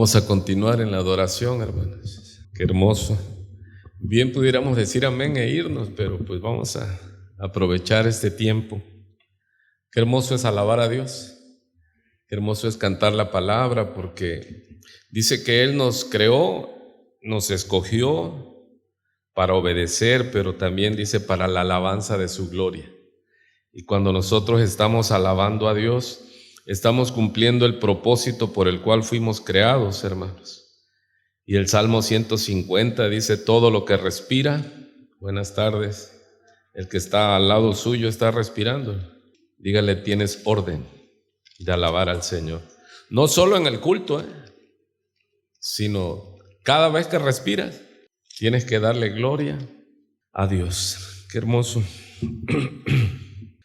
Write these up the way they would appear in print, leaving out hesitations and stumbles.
Vamos a continuar en la adoración, hermanos. Qué hermoso. Bien pudiéramos decir amén e irnos, pero pues vamos a aprovechar este tiempo. Qué hermoso es alabar a Dios. Qué hermoso es cantar la palabra, porque dice que Él nos creó, nos escogió para obedecer, pero también dice para la alabanza de su gloria. Y cuando nosotros estamos alabando a Dios, estamos cumpliendo el propósito por el cual fuimos creados, hermanos. Y el Salmo 150 dice: todo lo que respira, buenas tardes, el que está al lado suyo está respirando. Dígale, tienes orden de alabar al Señor. No solo en el culto, sino cada vez que respiras, tienes que darle gloria a Dios. Qué hermoso.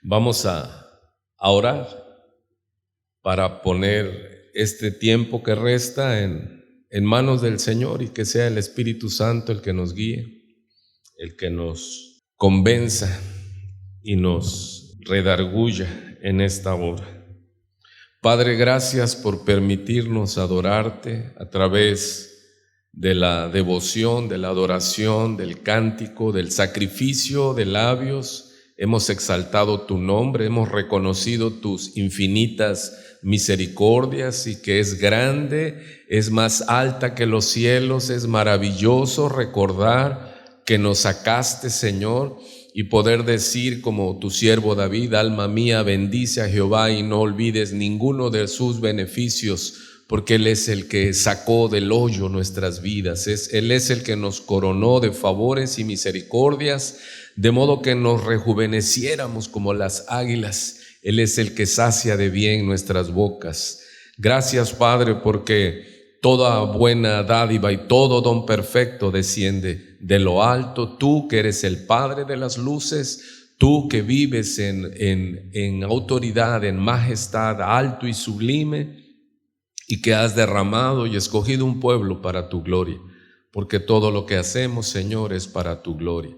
Vamos a orar para poner este tiempo que resta en manos del Señor, y que sea el Espíritu Santo el que nos guíe, el que nos convenza y nos redarguya en esta hora. Padre, gracias por permitirnos adorarte a través de la devoción, de la adoración, del cántico, del sacrificio de labios. Hemos exaltado tu nombre, hemos reconocido tus infinitas misericordias y que es grande, es más alta que los cielos. Es maravilloso recordar que nos sacaste, Señor, y poder decir como tu siervo David: alma mía, bendice a Jehová y no olvides ninguno de sus beneficios, porque Él es el que sacó del hoyo nuestras vidas. Él es el que nos coronó de favores y misericordias, de modo que nos rejuveneciéramos como las águilas. Él es el que sacia de bien nuestras bocas. Gracias, Padre, porque toda buena dádiva y todo don perfecto desciende de lo alto. Tú que eres el Padre de las luces, tú que vives en autoridad, en majestad, alto y sublime, y que has derramado y escogido un pueblo para tu gloria, porque todo lo que hacemos, Señor, es para tu gloria.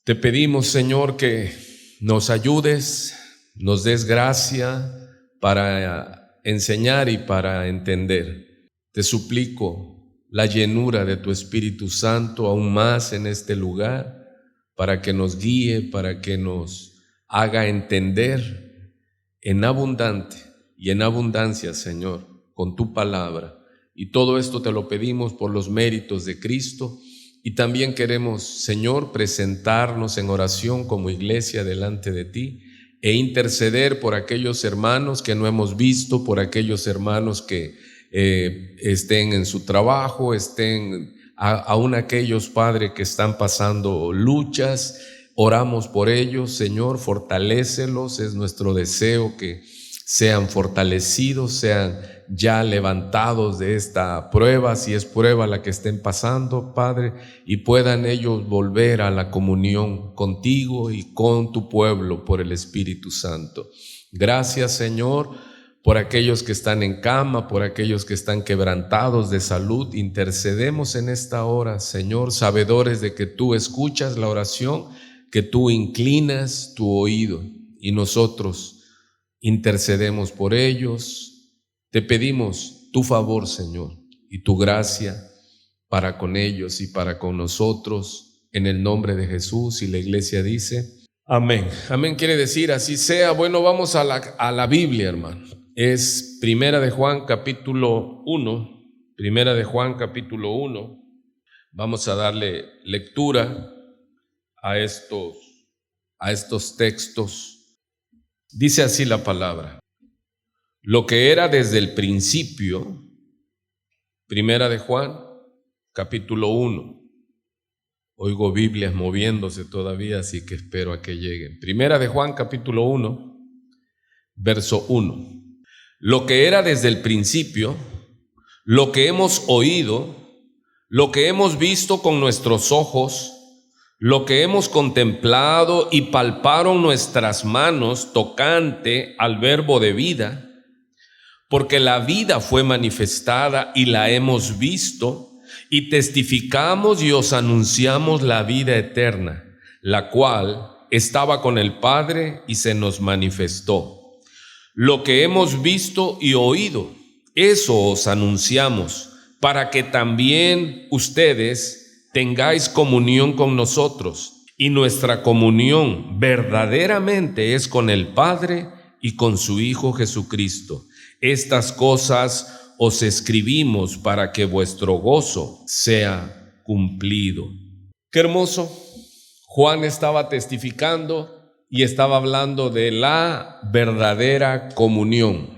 Te pedimos, Señor, que nos ayudes, nos des gracia para enseñar y para entender. Te suplico la llenura de tu Espíritu Santo aún más en este lugar, para que nos guíe, para que nos haga entender en abundante y en abundancia, Señor, con tu palabra. Y todo esto te lo pedimos por los méritos de Cristo. Y también queremos, Señor, presentarnos en oración como iglesia delante de ti e interceder por aquellos hermanos que no hemos visto, por aquellos hermanos que estén en su trabajo, aún aquellos, Padre, que están pasando luchas. Oramos por ellos, Señor, fortalécelos. Es nuestro deseo que sean fortalecidos, sean ya levantados de esta prueba, si es prueba la que estén pasando, Padre, y puedan ellos volver a la comunión contigo y con tu pueblo por el Espíritu Santo. Gracias, Señor, por aquellos que están en cama, por aquellos que están quebrantados de salud. Intercedemos en esta hora, Señor, sabedores de que tú escuchas la oración, que tú inclinas tu oído, y nosotros intercedemos por ellos. Te pedimos tu favor, Señor, y tu gracia para con ellos y para con nosotros, en el nombre de Jesús. Y la iglesia dice amén. Amén quiere decir así sea. Bueno, vamos a la Biblia, hermano. Es Primera de Juan capítulo 1. Primera de Juan capítulo 1. Vamos a darle lectura a estos textos. Dice así la palabra: lo que era desde el principio. Primera de Juan capítulo 1. Oigo Biblias moviéndose todavía, así que espero a que lleguen. Primera de Juan capítulo 1, verso 1. Lo que era desde el principio, lo que hemos oído, lo que hemos visto con nuestros ojos, lo que hemos contemplado y palparon nuestras manos tocante al verbo de vida, porque la vida fue manifestada y la hemos visto, y testificamos y os anunciamos la vida eterna, la cual estaba con el Padre y se nos manifestó. Lo que hemos visto y oído, Eso os anunciamos, para que también ustedes tengáis comunión con nosotros. Y nuestra comunión verdaderamente es con el Padre y con su Hijo Jesucristo. Estas cosas os escribimos para que vuestro gozo sea cumplido. Qué hermoso. Juan estaba testificando y estaba hablando de la verdadera comunión.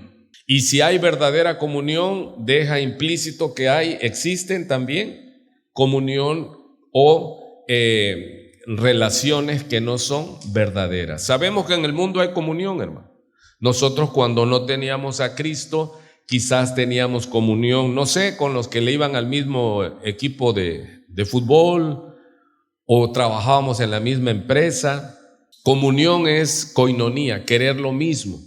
Y si hay verdadera comunión, deja implícito que existen también comunión o relaciones que no son verdaderas. Sabemos que en el mundo hay comunión, hermano. Nosotros cuando no teníamos a Cristo, quizás teníamos comunión, no sé, con los que le iban al mismo equipo de fútbol o trabajábamos en la misma empresa. Comunión es koinonía, querer lo mismo.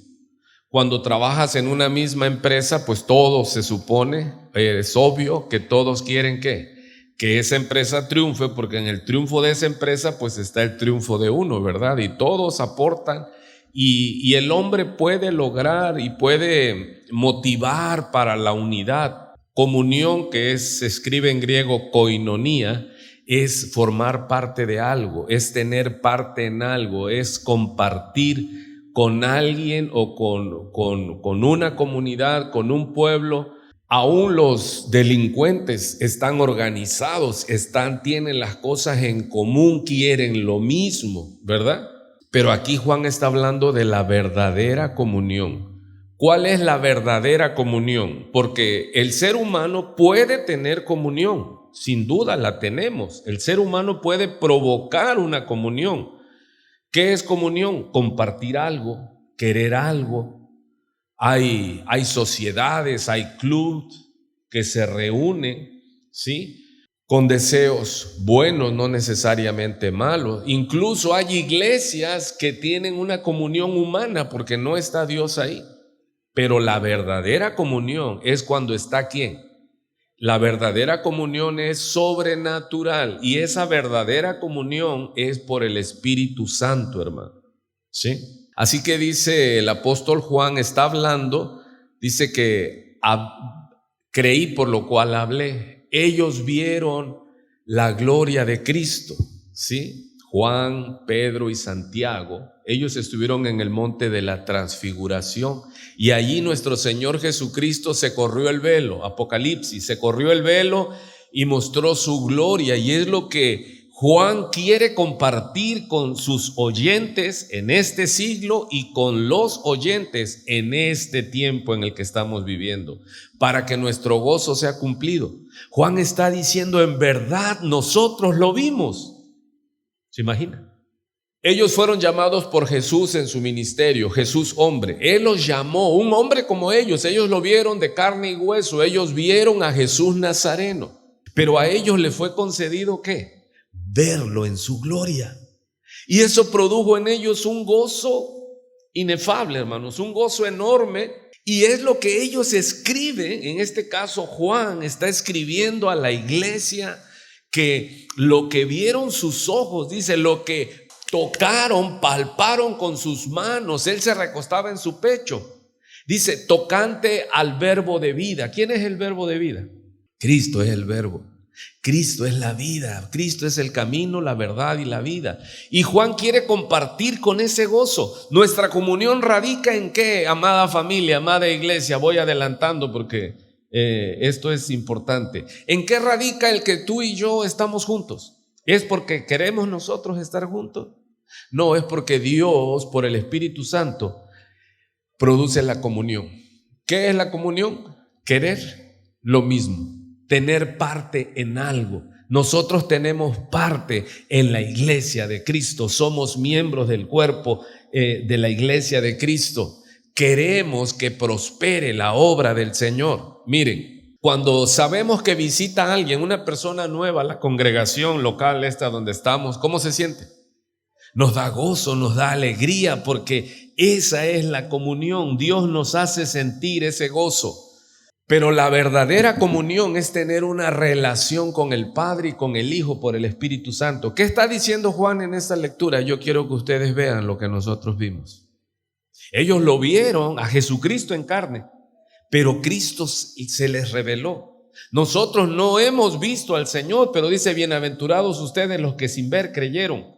Cuando trabajas en una misma empresa, pues todo se supone, es obvio que todos quieren que esa empresa triunfe, porque en el triunfo de esa empresa pues está el triunfo de uno, ¿verdad? Y todos aportan y el hombre puede lograr y puede motivar para la unidad. Comunión, que se escribe en griego koinonía, es formar parte de algo, es tener parte en algo, es compartir con alguien o con una comunidad, con un pueblo. Aún los delincuentes están organizados, tienen las cosas en común, quieren lo mismo, ¿verdad? Pero aquí Juan está hablando de la verdadera comunión. ¿Cuál es la verdadera comunión? Porque el ser humano puede tener comunión, sin duda la tenemos. El ser humano puede provocar una comunión. ¿Qué es comunión? Compartir algo, querer algo. Hay sociedades, hay clubes que se reúnen, ¿sí?, con deseos buenos, no necesariamente malos. Incluso hay iglesias que tienen una comunión humana porque no está Dios ahí. Pero la verdadera comunión es cuando está ¿quién? La verdadera comunión es sobrenatural y esa verdadera comunión es por el Espíritu Santo, hermano. ¿Sí? Así que dice el apóstol Juan, está hablando, dice que creí por lo cual hablé. Ellos vieron la gloria de Cristo, ¿sí? Juan, Pedro y Santiago, ellos estuvieron en el monte de la transfiguración y allí nuestro Señor Jesucristo se corrió el velo, Apocalipsis, se corrió el velo y mostró su gloria, y es lo que Juan quiere compartir con sus oyentes en este siglo y con los oyentes en este tiempo en el que estamos viviendo, para que nuestro gozo sea cumplido. Juan está diciendo, en verdad nosotros lo vimos. ¿Se imagina? Ellos fueron llamados por Jesús en su ministerio, Jesús hombre. Él los llamó, un hombre como ellos lo vieron de carne y hueso, ellos vieron a Jesús Nazareno. Pero a ellos les fue concedido ¿qué? Verlo en su gloria. Y eso produjo en ellos un gozo inefable, hermanos, un gozo enorme. Y es lo que ellos escriben, en este caso Juan está escribiendo a la iglesia, que lo que vieron sus ojos, dice, lo que tocaron, palparon con sus manos, él se recostaba en su pecho, dice, tocante al verbo de vida. ¿Quién es el verbo de vida? Cristo es el verbo. Cristo es la vida, Cristo es el camino, la verdad y la vida. Y Juan quiere compartir con ese gozo. Nuestra comunión radica en ¿qué, amada familia, amada iglesia? Voy adelantando porque esto es importante. ¿En qué radica el que tú y yo estamos juntos? ¿Es porque queremos nosotros estar juntos? No, es porque Dios, por el Espíritu Santo, produce la comunión. ¿Qué es la comunión? Querer lo mismo, tener parte en algo. Nosotros tenemos parte en la iglesia de Cristo, somos miembros del cuerpo de la iglesia de Cristo. Queremos que prospere la obra del Señor. Miren, cuando sabemos que visita a alguien, una persona nueva, la congregación local esta donde estamos, ¿cómo se siente? Nos da gozo, nos da alegría, porque esa es la comunión. Dios nos hace sentir ese gozo. Pero la verdadera comunión es tener una relación con el Padre y con el Hijo por el Espíritu Santo. ¿Qué está diciendo Juan en esta lectura? Yo quiero que ustedes vean lo que nosotros vimos. Ellos lo vieron a Jesucristo en carne, pero Cristo se les reveló. Nosotros no hemos visto al Señor, pero dice, bienaventurados ustedes los que sin ver creyeron.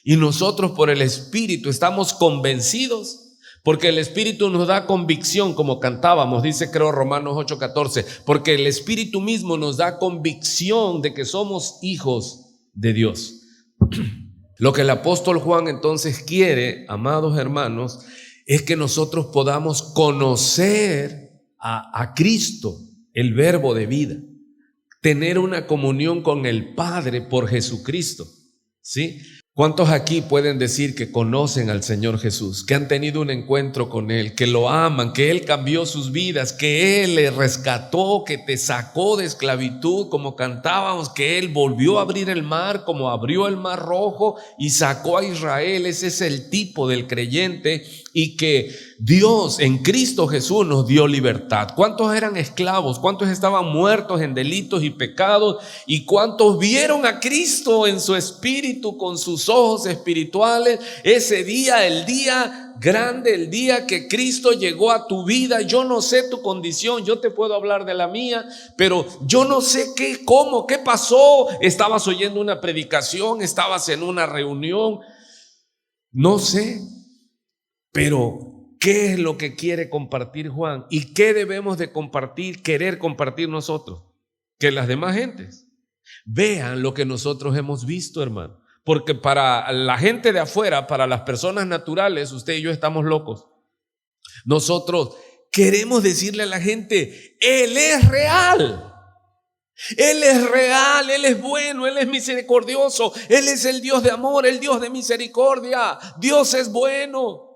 Y nosotros por el Espíritu estamos convencidos, porque el Espíritu nos da convicción, como cantábamos, dice creo Romanos 8:14, porque el Espíritu mismo nos da convicción de que somos hijos de Dios. Lo que el apóstol Juan entonces quiere, amados hermanos, es que nosotros podamos conocer a Cristo, el verbo de vida, tener una comunión con el Padre por Jesucristo, ¿sí? ¿Cuántos aquí pueden decir que conocen al Señor Jesús, que han tenido un encuentro con Él, que lo aman, que Él cambió sus vidas, que Él les rescató, que te sacó de esclavitud, como cantábamos, que Él volvió a abrir el mar, como abrió el mar rojo y sacó a Israel? Ese es el tipo del creyente, y que Dios en Cristo Jesús nos dio libertad. ¿Cuántos eran esclavos? ¿Cuántos estaban muertos en delitos y pecados? ¿Y cuántos vieron a Cristo en su espíritu con sus ojos espirituales? Ese día, el día grande, el día que Cristo llegó a tu vida. Yo no sé tu condición, yo te puedo hablar de la mía, pero yo no sé qué pasó. Estabas oyendo una predicación, estabas en una reunión, no sé. Pero, ¿qué es lo que quiere compartir Juan? ¿Y qué debemos de compartir, querer compartir nosotros? Que las demás gentes vean lo que nosotros hemos visto, hermano. Porque para la gente de afuera, para las personas naturales, usted y yo estamos locos. Nosotros queremos decirle a la gente, Él es real. Él es real, Él es bueno, Él es misericordioso, Él es el Dios de amor, el Dios de misericordia. Dios es bueno.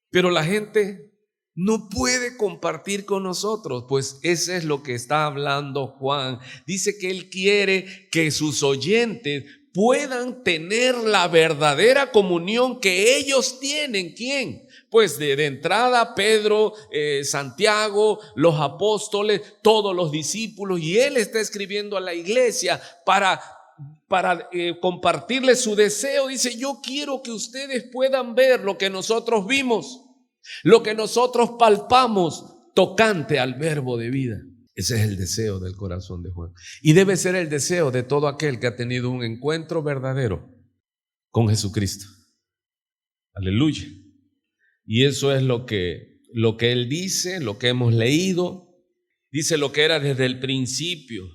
Pero la gente no puede compartir con nosotros, pues eso es lo que está hablando Juan. Dice que él quiere que sus oyentes puedan tener la verdadera comunión que ellos tienen. ¿Quién? Pues de entrada Pedro, Santiago, los apóstoles, todos los discípulos, y él está escribiendo a la iglesia para compartirles su deseo. Dice, yo quiero que ustedes puedan ver lo que nosotros vimos, lo que nosotros palpamos tocante al verbo de vida. Ese es el deseo del corazón de Juan, y debe ser el deseo de todo aquel que ha tenido un encuentro verdadero con Jesucristo. Aleluya. Y eso es lo que él dice, lo que hemos leído. Dice lo que era desde el principio.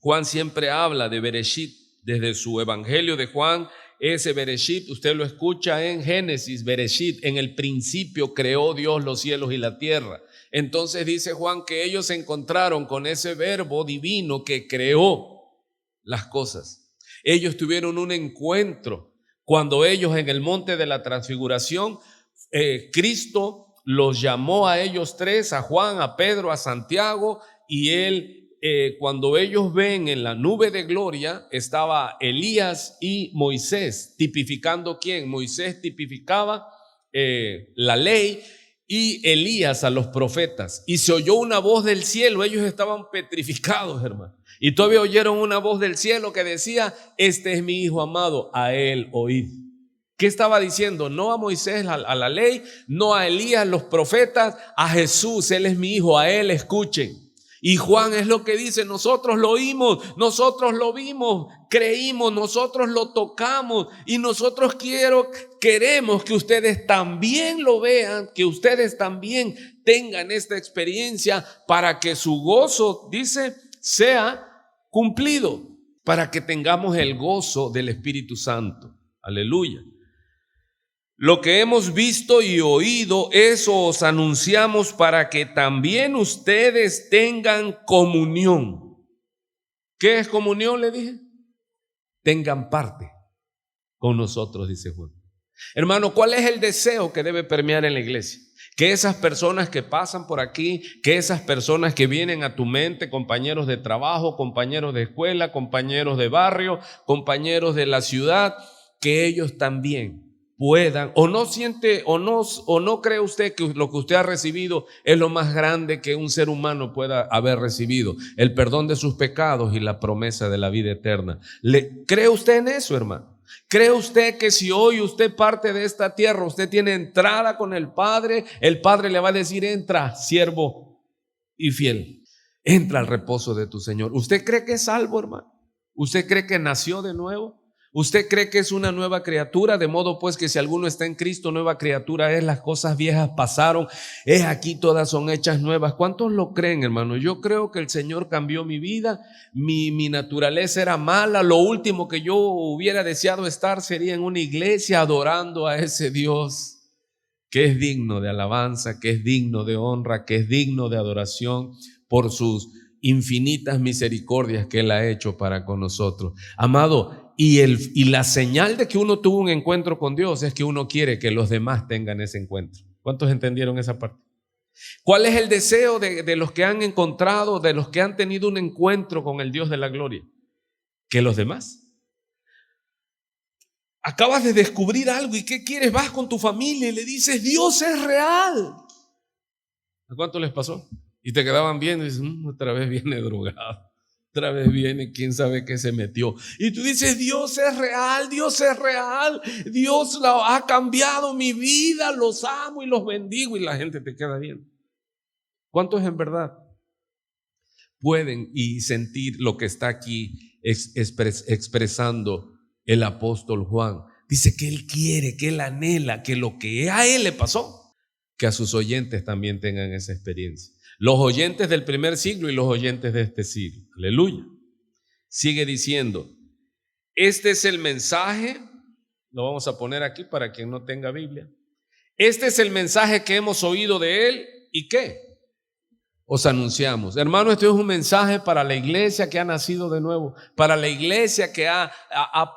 Juan siempre habla de Bereshit. Desde su evangelio de Juan, ese Bereshit, usted lo escucha en Génesis, Bereshit, en el principio creó Dios los cielos y la tierra. Entonces dice Juan que ellos se encontraron con ese verbo divino que creó las cosas. Ellos tuvieron un encuentro cuando ellos en el monte de la transfiguración, Cristo los llamó a ellos tres, a Juan, a Pedro, a Santiago, y él, cuando ellos ven en la nube de gloria, estaba Elías y Moisés, tipificando ¿quién? Moisés tipificaba la ley y Elías a los profetas. Y se oyó una voz del cielo, ellos estaban petrificados, hermano. Y todavía oyeron una voz del cielo que decía, este es mi hijo amado, a él oíd. ¿Qué estaba diciendo? No a Moisés, a la ley, no a Elías, los profetas, a Jesús, él es mi hijo, a él escuchen. Y Juan es lo que dice, nosotros lo oímos, nosotros lo vimos, creímos, nosotros lo tocamos, y nosotros queremos que ustedes también lo vean, que ustedes también tengan esta experiencia para que su gozo, dice, sea cumplido, para que tengamos el gozo del Espíritu Santo. Aleluya. Lo que hemos visto y oído, eso os anunciamos para que también ustedes tengan comunión. ¿Qué es comunión? Le dije. Tengan parte con nosotros, dice Juan. Hermano, ¿cuál es el deseo que debe permear en la iglesia? Que esas personas que pasan por aquí, que esas personas que vienen a tu mente, compañeros de trabajo, compañeros de escuela, compañeros de barrio, compañeros de la ciudad, que ellos también puedan, o no cree usted que lo que usted ha recibido es lo más grande que un ser humano pueda haber recibido, el perdón de sus pecados y la promesa de la vida eterna. ¿Cree usted en eso, hermano? ¿Cree usted que si hoy usted parte de esta tierra, usted tiene entrada con el Padre le va a decir, entra, siervo y fiel. Entra al reposo de tu Señor. ¿Usted cree que es salvo, hermano? ¿Usted cree que nació de nuevo? ¿Usted cree que es una nueva criatura? De modo pues que si alguno está en Cristo, nueva criatura es, las cosas viejas pasaron, es aquí todas son hechas nuevas. ¿Cuántos lo creen, hermano? Yo creo que el Señor cambió mi vida, mi naturaleza era mala, lo último que yo hubiera deseado estar sería en una iglesia adorando a ese Dios que es digno de alabanza, que es digno de honra, que es digno de adoración por sus infinitas misericordias que Él ha hecho para con nosotros. Amado, y la señal de que uno tuvo un encuentro con Dios es que uno quiere que los demás tengan ese encuentro. ¿Cuántos entendieron esa parte? ¿Cuál es el deseo de los que han encontrado, de los que han tenido un encuentro con el Dios de la gloria? Que los demás. Acabas de descubrir algo y ¿qué quieres? Vas con tu familia y le dices, Dios es real. ¿A cuánto les pasó? Y te quedaban viendo y dices, otra vez viene drogado, otra vez viene quién sabe qué se metió. Y tú dices, Dios es real, Dios es real, Dios ha cambiado mi vida, los amo y los bendigo. Y la gente te queda viendo. ¿Cuántos en verdad pueden y sentir lo que está aquí expresando el apóstol Juan? Dice que él quiere, que él anhela, que lo que a él le pasó, que a sus oyentes también tengan esa experiencia. Los oyentes del primer siglo y los oyentes de este siglo. Aleluya. Sigue diciendo, este es el mensaje, lo vamos a poner aquí para quien no tenga Biblia. Este es el mensaje que hemos oído de él y ¿qué? Os anunciamos. Hermano, este es un mensaje para la iglesia que ha nacido de nuevo, para la iglesia que ha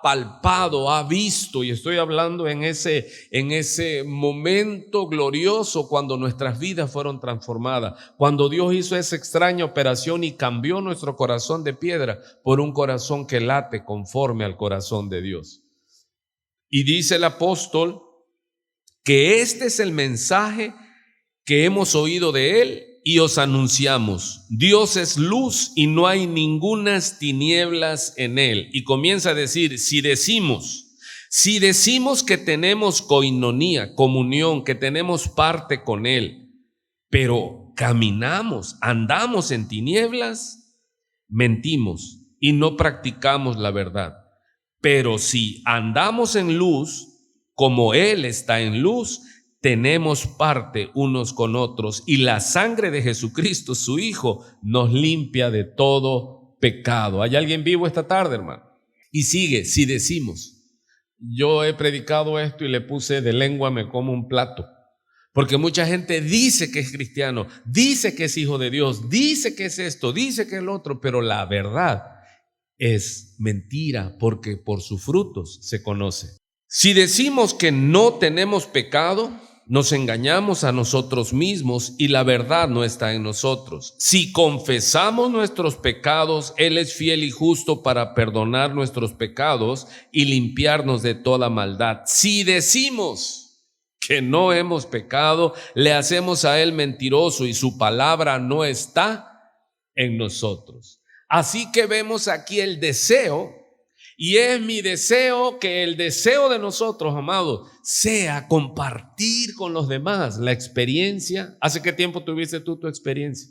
palpado, ha visto, y estoy hablando en ese momento glorioso cuando nuestras vidas fueron transformadas, cuando Dios hizo esa extraña operación y cambió nuestro corazón de piedra por un corazón que late conforme al corazón de Dios. Y dice el apóstol que este es el mensaje que hemos oído de él y os anunciamos. Dios es luz y no hay ningunas tinieblas en él. Y comienza a decir, si decimos que tenemos koinonía, comunión, que tenemos parte con él, pero andamos en tinieblas, mentimos y no practicamos la verdad. Pero si andamos en luz, como él está en luz, tenemos parte unos con otros y la sangre de Jesucristo, su Hijo, nos limpia de todo pecado. ¿Hay alguien vivo esta tarde, hermano? Y sigue, si decimos. Yo he predicado esto y le puse de lengua me como un plato, porque mucha gente dice que es cristiano, dice que es hijo de Dios, dice que es esto, dice que es el otro, pero la verdad es mentira, porque por sus frutos se conoce. Si decimos que no tenemos pecado, nos engañamos a nosotros mismos y la verdad no está en nosotros. Si confesamos nuestros pecados, Él es fiel y justo para perdonar nuestros pecados y limpiarnos de toda maldad. Si decimos que no hemos pecado, le hacemos a Él mentiroso y su palabra no está en nosotros. Así que vemos aquí el deseo. Y es mi deseo que el deseo de nosotros, amados, sea compartir con los demás la experiencia. ¿Hace qué tiempo tuviste tú tu experiencia?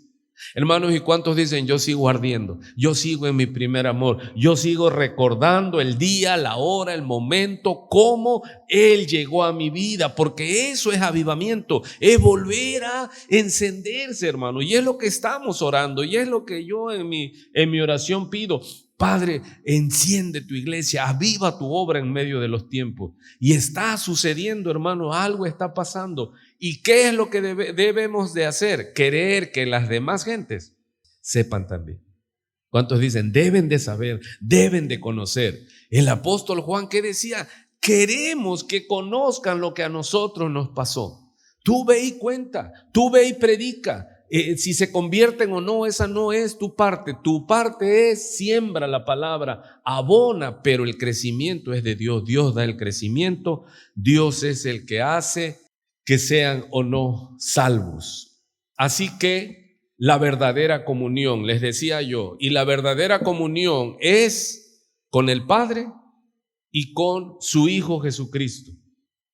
Hermanos, ¿y cuántos dicen yo sigo ardiendo? Yo sigo en mi primer amor. Yo sigo recordando el día, la hora, el momento, cómo Él llegó a mi vida, porque eso es avivamiento, es volver a encenderse, hermano. Y es lo que estamos orando y es lo que yo en mi oración pido. Padre, enciende tu iglesia, aviva tu obra en medio de los tiempos. Y está sucediendo, hermano, algo está pasando. ¿Y qué es lo que debemos de hacer? Querer que las demás gentes sepan también. ¿Cuántos dicen? Deben de saber, deben de conocer. El apóstol Juan, ¿qué decía? Queremos que conozcan lo que a nosotros nos pasó. Tú ve y cuenta, tú ve y predica. Si se convierten o no, esa no es tu parte. Tu parte es siembra la palabra, abona, pero el crecimiento es de Dios. Dios da el crecimiento, Dios es el que hace que sean o no salvos. Así que la verdadera comunión, les decía yo, y la verdadera comunión es con el Padre y con su Hijo Jesucristo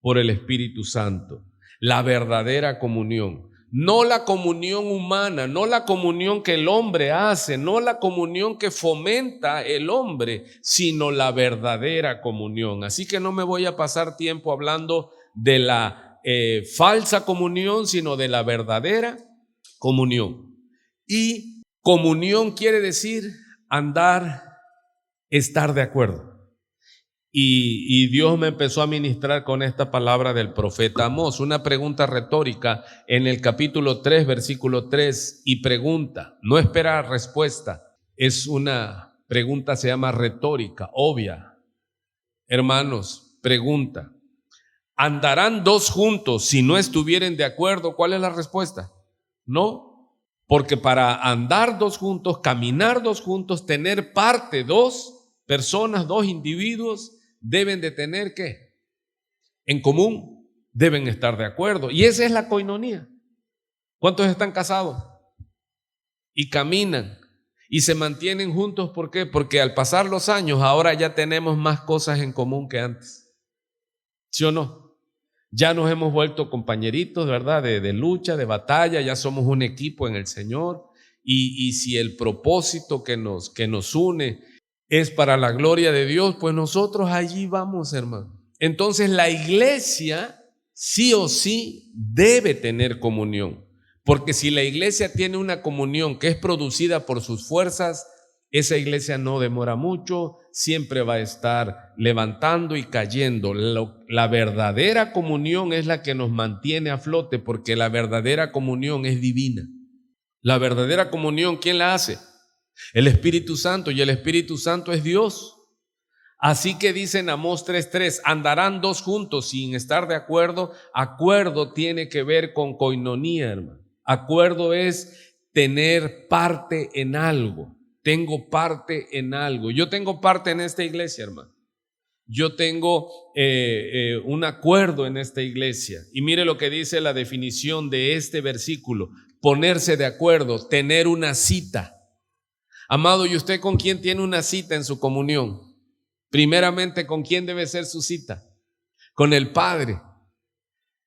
por el Espíritu Santo. La verdadera comunión. no la comunión humana, no la comunión que el hombre hace, no la comunión que fomenta el hombre, sino la verdadera comunión. Así que no me voy a pasar tiempo hablando de la falsa comunión, sino de la verdadera comunión. Y comunión quiere decir estar de acuerdo. Y Dios me empezó a ministrar con esta palabra del profeta Amós, una pregunta retórica en el capítulo 3, versículo 3, y pregunta, no espera respuesta, es una pregunta, se llama retórica, obvia. Hermanos, pregunta, ¿andarán dos juntos si no estuvieren de acuerdo? ¿Cuál es la respuesta? No, porque para andar dos juntos, caminar dos juntos, tener parte dos personas, dos individuos, deben de tener ¿qué? En común, deben estar de acuerdo. Y esa es la coinonía. ¿Cuántos están casados? Y caminan y se mantienen juntos. ¿Por qué? Porque al pasar los años ahora ya tenemos más cosas en común que antes. ¿Sí o no? Ya nos hemos vuelto compañeritos, ¿verdad? De lucha, de batalla, ya somos un equipo en el Señor. Y si el propósito que nos une es para la gloria de Dios, pues nosotros allí vamos, hermano. Entonces la iglesia sí o sí debe tener comunión, porque si la iglesia tiene una comunión que es producida por sus fuerzas, esa iglesia no demora mucho, siempre va a estar levantando y cayendo. La verdadera comunión es la que nos mantiene a flote, porque la verdadera comunión es divina. La verdadera comunión, ¿quién la hace? El Espíritu Santo, y el Espíritu Santo es Dios. Así que dice en Amós 3:3, andarán dos juntos sin estar de acuerdo. Acuerdo tiene que ver con coinonía, hermano. Acuerdo es tener parte en algo. Tengo parte en algo. Yo tengo parte en esta iglesia, hermano. Yo tengo un acuerdo en esta iglesia. Y mire lo que dice la definición de este versículo: ponerse de acuerdo, tener una cita. Amado, ¿y usted con quién tiene una cita en su comunión? Primeramente, ¿con quién debe ser su cita? Con el Padre.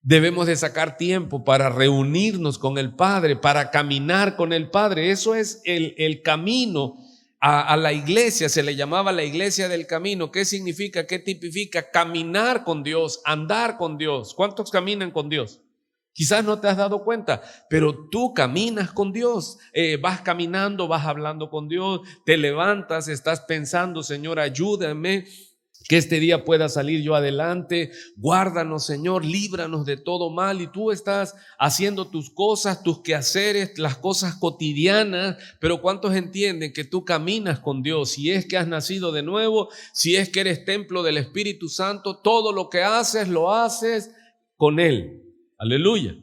Debemos de sacar tiempo para reunirnos con el Padre, para caminar con el Padre. Eso es el camino a la iglesia. Se le llamaba la iglesia del camino. ¿Qué significa? ¿Qué tipifica? Caminar con Dios, andar con Dios. ¿Cuántos caminan con Dios? Quizás no te has dado cuenta, pero tú caminas con Dios, vas caminando, vas hablando con Dios, te levantas, estás pensando, Señor, ayúdame, que este día pueda salir yo adelante, guárdanos, Señor, líbranos de todo mal, y tú estás haciendo tus cosas, tus quehaceres, las cosas cotidianas, pero ¿cuántos entienden que tú caminas con Dios? Si es que has nacido de nuevo, si es que eres templo del Espíritu Santo, todo lo que haces, lo haces con Él. Aleluya.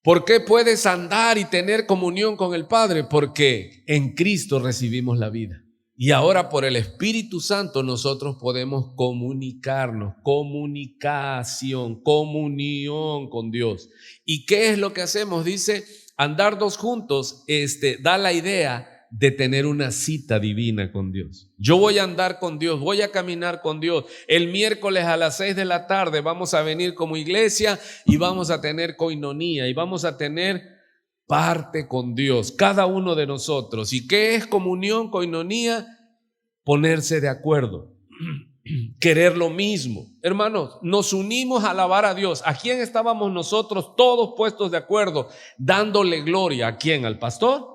¿Por qué puedes andar y tener comunión con el Padre? Porque en Cristo recibimos la vida. Y ahora por el Espíritu Santo nosotros podemos comunicarnos, comunicación, comunión con Dios. ¿Y qué es lo que hacemos? Dice, andar dos juntos, da la idea de tener una cita divina con Dios. Yo voy a andar con Dios, voy a caminar con Dios. El miércoles a las 6 de la tarde vamos a venir como iglesia y vamos a tener coinonía y vamos a tener parte con Dios, cada uno de nosotros. ¿Y qué es comunión, coinonía? Ponerse de acuerdo, querer lo mismo. Hermanos, nos unimos a alabar a Dios. ¿A quién estábamos nosotros todos puestos de acuerdo? Dándole gloria. ¿A quién? ¿Al pastor?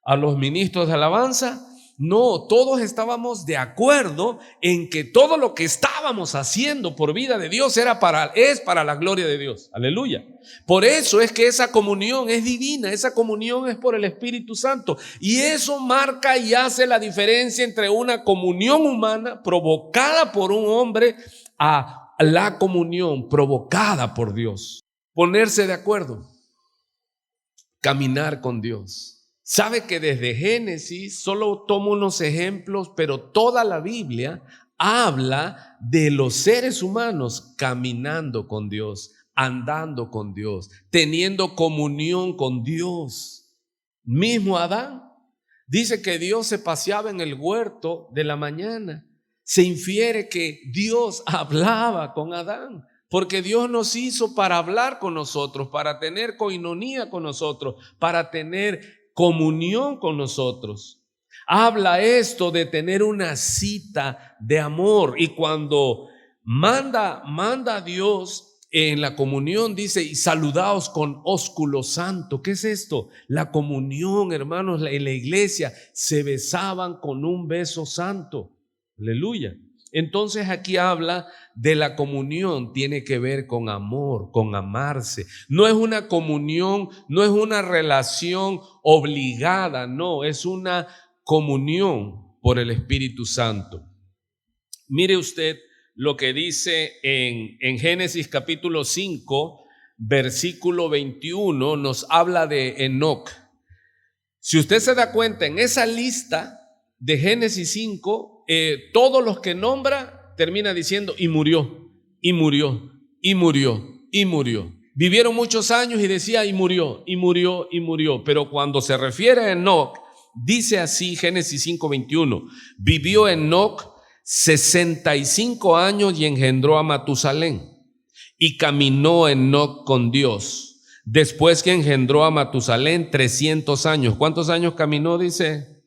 ¿A los ministros de alabanza? No, todos estábamos de acuerdo en que todo lo que estábamos haciendo por vida de Dios es para la gloria de Dios. Aleluya. Por eso es que esa comunión es divina, esa comunión es por el Espíritu Santo. Y eso marca y hace la diferencia entre una comunión humana provocada por un hombre a la comunión provocada por Dios. Ponerse de acuerdo, caminar con Dios. Sabe que desde Génesis, solo tomo unos ejemplos, pero toda la Biblia habla de los seres humanos caminando con Dios, andando con Dios, teniendo comunión con Dios. Mismo Adán dice que Dios se paseaba en el huerto de la mañana. Se infiere que Dios hablaba con Adán. porque Dios nos hizo para hablar con nosotros, para tener coinonía con nosotros, para tener comunión con nosotros. Habla esto de tener una cita de amor, y cuando manda a Dios en la comunión, dice: y saludaos con ósculo santo. ¿Qué es esto? La comunión, hermanos, en la iglesia se besaban con un beso santo. Aleluya. Entonces aquí habla de la comunión, tiene que ver con amor, con amarse. No es una comunión, no es una relación obligada, no, es una comunión por el Espíritu Santo. Mire usted lo que dice en Génesis capítulo 5, versículo 21, nos habla de Enoc. Si usted se da cuenta, en esa lista de Génesis 5, todos los que nombra termina diciendo: y murió, y murió, y murió, y murió. Vivieron muchos años y decía: y murió, y murió, y murió. Pero cuando se refiere a Enoc, dice así Génesis 5:21: vivió Enoc 65 años y engendró a Matusalén. Y caminó Enoc con Dios. Después que engendró a Matusalén 300 años. ¿Cuántos años caminó? Dice,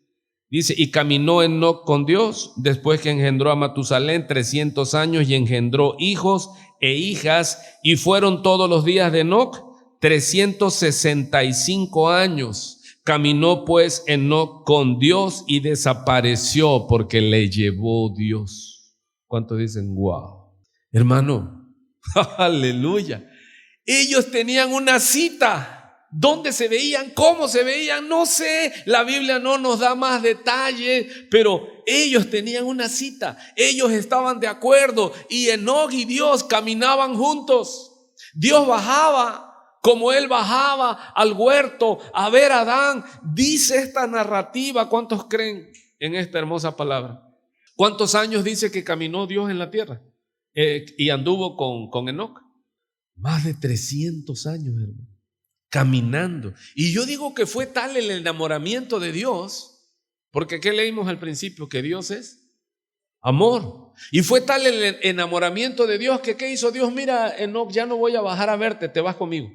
y caminó Enoc con Dios. Después que engendró a Matusalén 300 años y engendró hijos e hijas. Y fueron todos los días de Enoc 365 años. Caminó pues Enoc con Dios y desapareció porque le llevó Dios. ¿Cuántos dicen wow? Hermano, aleluya. Ellos tenían una cita. ¿Dónde se veían? ¿Cómo se veían? No sé, la Biblia no nos da más detalles, pero ellos tenían una cita. Ellos estaban de acuerdo y Enoc y Dios caminaban juntos. Dios bajaba como él bajaba al huerto a ver a Adán. Dice esta narrativa, ¿cuántos creen en esta hermosa palabra? ¿Cuántos años dice que caminó Dios en la tierra y anduvo con Enoc? Más de 300 años, hermano, caminando. Y yo digo que fue tal el enamoramiento de Dios, porque ¿qué leímos al principio? Que Dios es amor. Y fue tal el enamoramiento de Dios que ¿qué hizo Dios? Mira, Enoc, ya no voy a bajar a verte, te vas conmigo.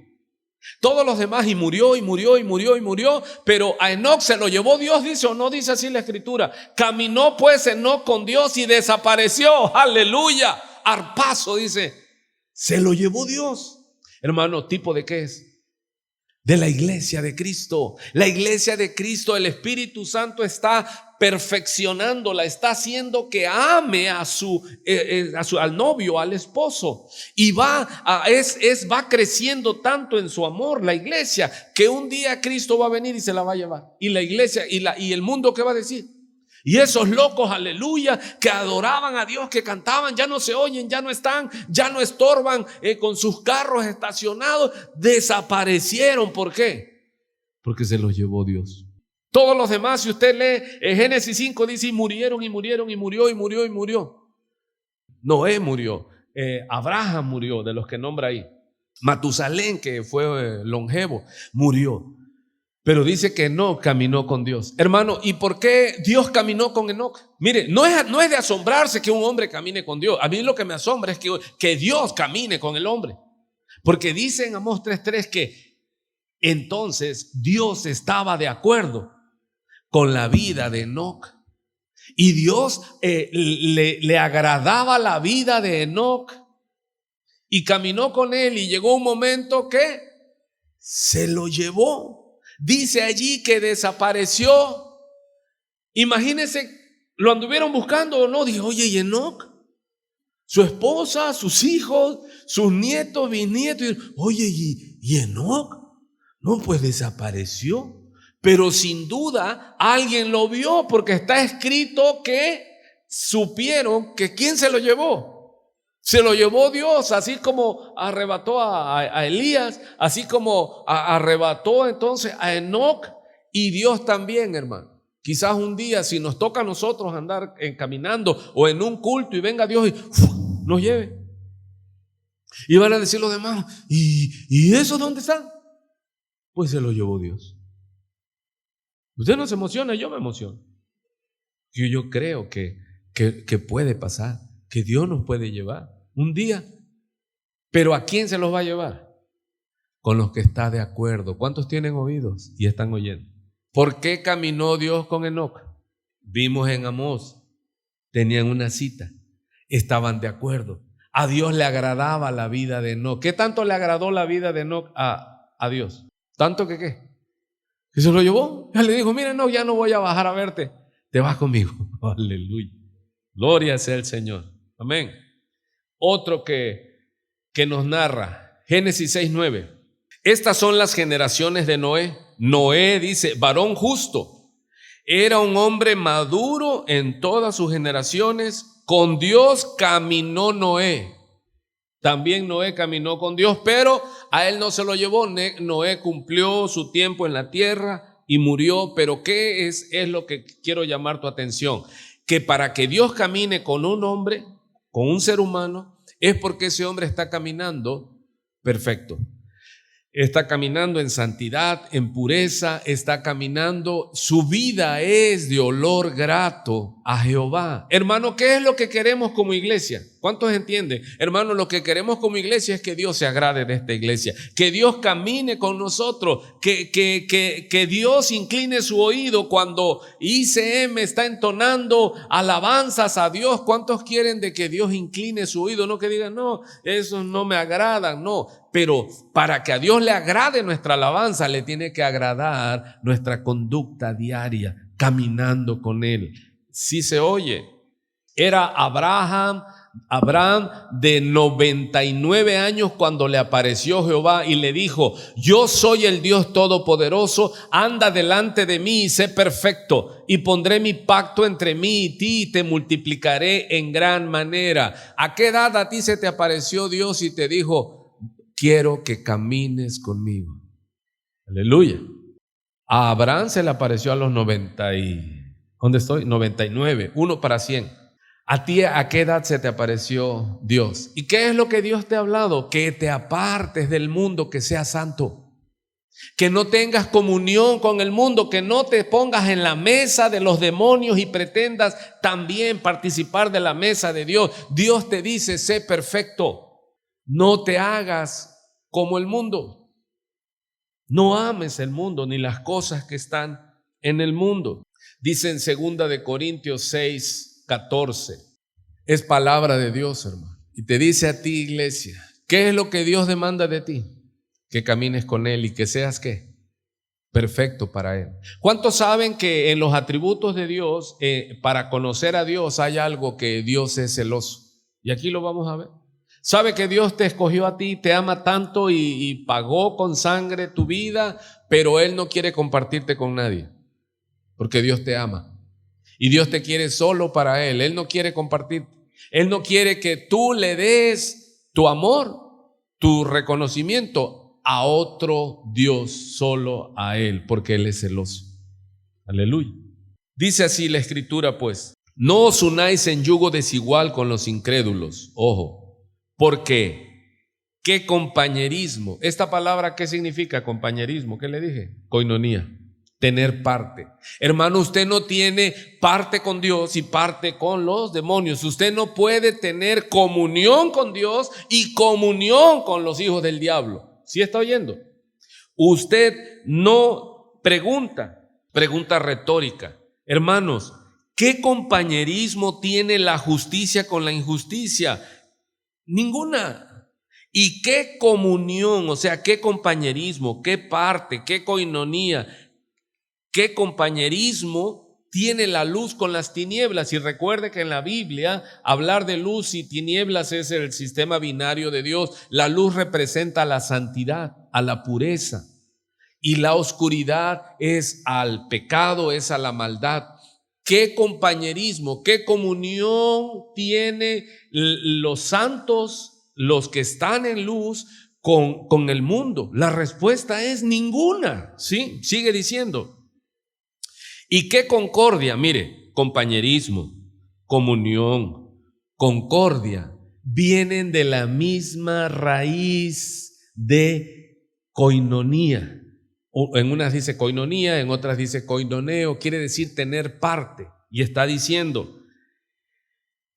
Todos los demás, y murió, y murió, y murió, y murió, pero a Enoc se lo llevó Dios, dice o no dice así la escritura. Caminó pues Enoc con Dios y desapareció. Aleluya. Arpazo dice, se lo llevó Dios. Hermano, ¿tipo de qué es? De la iglesia de Cristo. La iglesia de Cristo, el Espíritu Santo está perfeccionándola, está haciendo que ame al novio, al esposo, y va creciendo tanto en su amor la iglesia, que un día Cristo va a venir y se la va a llevar. Y la iglesia y el mundo, ¿qué va a decir? Y esos locos, aleluya, que adoraban a Dios, que cantaban, ya no se oyen, ya no están, ya no estorban con sus carros estacionados, desaparecieron. ¿Por qué? Porque se los llevó Dios. Todos los demás, si usted lee en Génesis 5, dice: y murieron, y murieron, y murió, y murió, y murió. Noé murió, Abraham murió, de los que nombra ahí. Matusalén, que fue longevo, murió. Pero dice que Enoc caminó con Dios. Hermano, ¿y por qué Dios caminó con Enoc? Mire, no es de asombrarse que un hombre camine con Dios. A mí lo que me asombra es que Dios camine con el hombre. Porque dice en Amós 3:3 que entonces Dios estaba de acuerdo con la vida de Enoc. Y Dios le agradaba la vida de Enoc. Y caminó con él, y llegó un momento que se lo llevó. Dice allí que desapareció. Imagínense, lo anduvieron buscando o no. Dijo: oye, ¿y Enoc? Su esposa, sus hijos, sus nietos, bisnietos. Oye, ¿y Enoc? No, pues desapareció. Pero sin duda alguien lo vio, porque está escrito que supieron que ¿quién se lo llevó? Se lo llevó Dios, así como arrebató a Elías, así como arrebató entonces a Enoc, y Dios también, hermano. Quizás un día, si nos toca a nosotros andar caminando o en un culto y venga Dios y nos lleve. Y van a decir los demás: ¿y eso dónde están? Pues se lo llevó Dios. Usted no se emociona, yo me emociono. Yo creo que puede pasar, que Dios nos puede llevar un día. Pero ¿a quién se los va a llevar? Con los que está de acuerdo. ¿Cuántos tienen oídos y están oyendo? ¿Por qué caminó Dios con Enoc? Vimos en Amós, tenían una cita, estaban de acuerdo. A Dios le agradaba la vida de Enoc. ¿Qué tanto le agradó la vida de Enoc a Dios? ¿Tanto que qué? ¿Y se lo llevó? Ya le dijo, mira, no, ya no voy a bajar a verte, te vas conmigo. Aleluya. Gloria sea el Señor. Amén. Otro que nos narra, Génesis 6:9. Estas son las generaciones de Noé. Noé dice, varón justo. Era un hombre maduro en todas sus generaciones. Con Dios caminó Noé. También Noé caminó con Dios, pero a él no se lo llevó. Noé cumplió su tiempo en la tierra y murió. Pero ¿qué es lo que quiero llamar tu atención? Que para que Dios camine con un hombre, con un ser humano, es porque ese hombre está caminando perfecto. Está caminando en santidad, en pureza, está caminando, su vida es de olor grato a Jehová. Hermano, ¿qué es lo que queremos como iglesia? ¿Cuántos entienden? Hermano, lo que queremos como iglesia es que Dios se agrade de esta iglesia, que Dios camine con nosotros, que Dios incline su oído cuando ICM está entonando alabanzas a Dios. ¿Cuántos quieren de que Dios incline su oído? No que digan, no, esos no me agradan, no. Pero para que a Dios le agrade nuestra alabanza, le tiene que agradar nuestra conducta diaria, caminando con Él. Sí se oye. Era Abraham de 99 años cuando le apareció Jehová y le dijo, yo soy el Dios Todopoderoso, anda delante de mí y sé perfecto, y pondré mi pacto entre mí y ti y te multiplicaré en gran manera. ¿A qué edad a ti se te apareció Dios y te dijo, quiero que camines conmigo? Aleluya. A Abraham se le apareció a los 99, 1 para 100. ¿A ti a qué edad se te apareció Dios? ¿Y qué es lo que Dios te ha hablado? Que te apartes del mundo, que seas santo, que no tengas comunión con el mundo, que no te pongas en la mesa de los demonios y pretendas también participar de la mesa de Dios. Dios te dice, sé perfecto, no te hagas como el mundo, no ames el mundo ni las cosas que están en el mundo. Dice en 2 de Corintios 6:14, es palabra de Dios, hermano, y te dice a ti, iglesia, ¿qué es lo que Dios demanda de ti? Que camines con Él y que seas ¿qué? Perfecto para Él. ¿Cuántos saben que en los atributos de Dios, para conocer a Dios, hay algo que Dios es celoso? Y aquí lo vamos a ver. Sabe que Dios te escogió a ti, te ama tanto y pagó con sangre tu vida, pero Él no quiere compartirte con nadie, porque Dios te ama. Y Dios te quiere solo para Él. Él no quiere compartir. Él no quiere que tú le des tu amor, tu reconocimiento a otro Dios, solo a Él, porque Él es celoso. Aleluya. Dice así la Escritura, pues, no os unáis en yugo desigual con los incrédulos. Ojo, porque ¿qué compañerismo? Esta palabra, ¿qué significa compañerismo? ¿Qué le dije? Coinonía. Tener parte. Hermano, usted no tiene parte con Dios y parte con los demonios. Usted no puede tener comunión con Dios y comunión con los hijos del diablo. ¿Sí está oyendo? Usted no pregunta retórica. Hermanos, ¿qué compañerismo tiene la justicia con la injusticia? Ninguna. ¿Y qué comunión? O sea, ¿qué compañerismo? ¿Qué parte? ¿Qué coinonía? ¿Qué compañerismo tiene la luz con las tinieblas? Y recuerde que en la Biblia hablar de luz y tinieblas es el sistema binario de Dios. La luz representa a la santidad, a la pureza, y la oscuridad es al pecado, es a la maldad. ¿Qué compañerismo, qué comunión tiene los santos, los que están en luz, con el mundo? La respuesta es ninguna. ¿Sí? Sigue diciendo. ¿Y qué concordia? Mire, compañerismo, comunión, concordia, vienen de la misma raíz de koinonía. En unas dice koinonía, en otras dice koinoneo, quiere decir tener parte. Y está diciendo,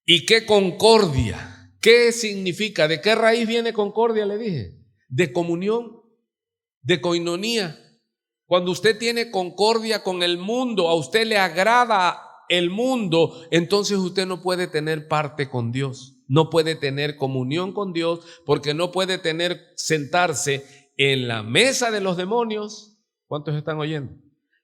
¿y qué concordia? ¿Qué significa? ¿De qué raíz viene concordia? Le dije. De comunión, de coinonía. Cuando usted tiene concordia con el mundo, a usted le agrada el mundo, entonces usted no puede tener parte con Dios. No puede tener comunión con Dios porque no puede sentarse en la mesa de los demonios. ¿Cuántos están oyendo?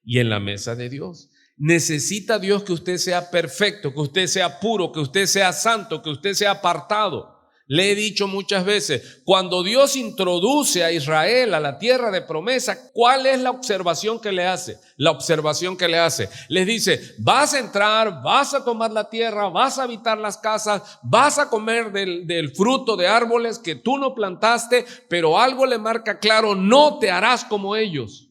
Y en la mesa de Dios. Necesita Dios que usted sea perfecto, que usted sea puro, que usted sea santo, que usted sea apartado. Le he dicho muchas veces, cuando Dios introduce a Israel a la tierra de promesa, ¿cuál es la observación que le hace? La observación que le hace. Les dice, vas a entrar, vas a tomar la tierra, vas a habitar las casas, vas a comer del fruto de árboles que tú no plantaste, pero algo le marca claro, no te harás como ellos.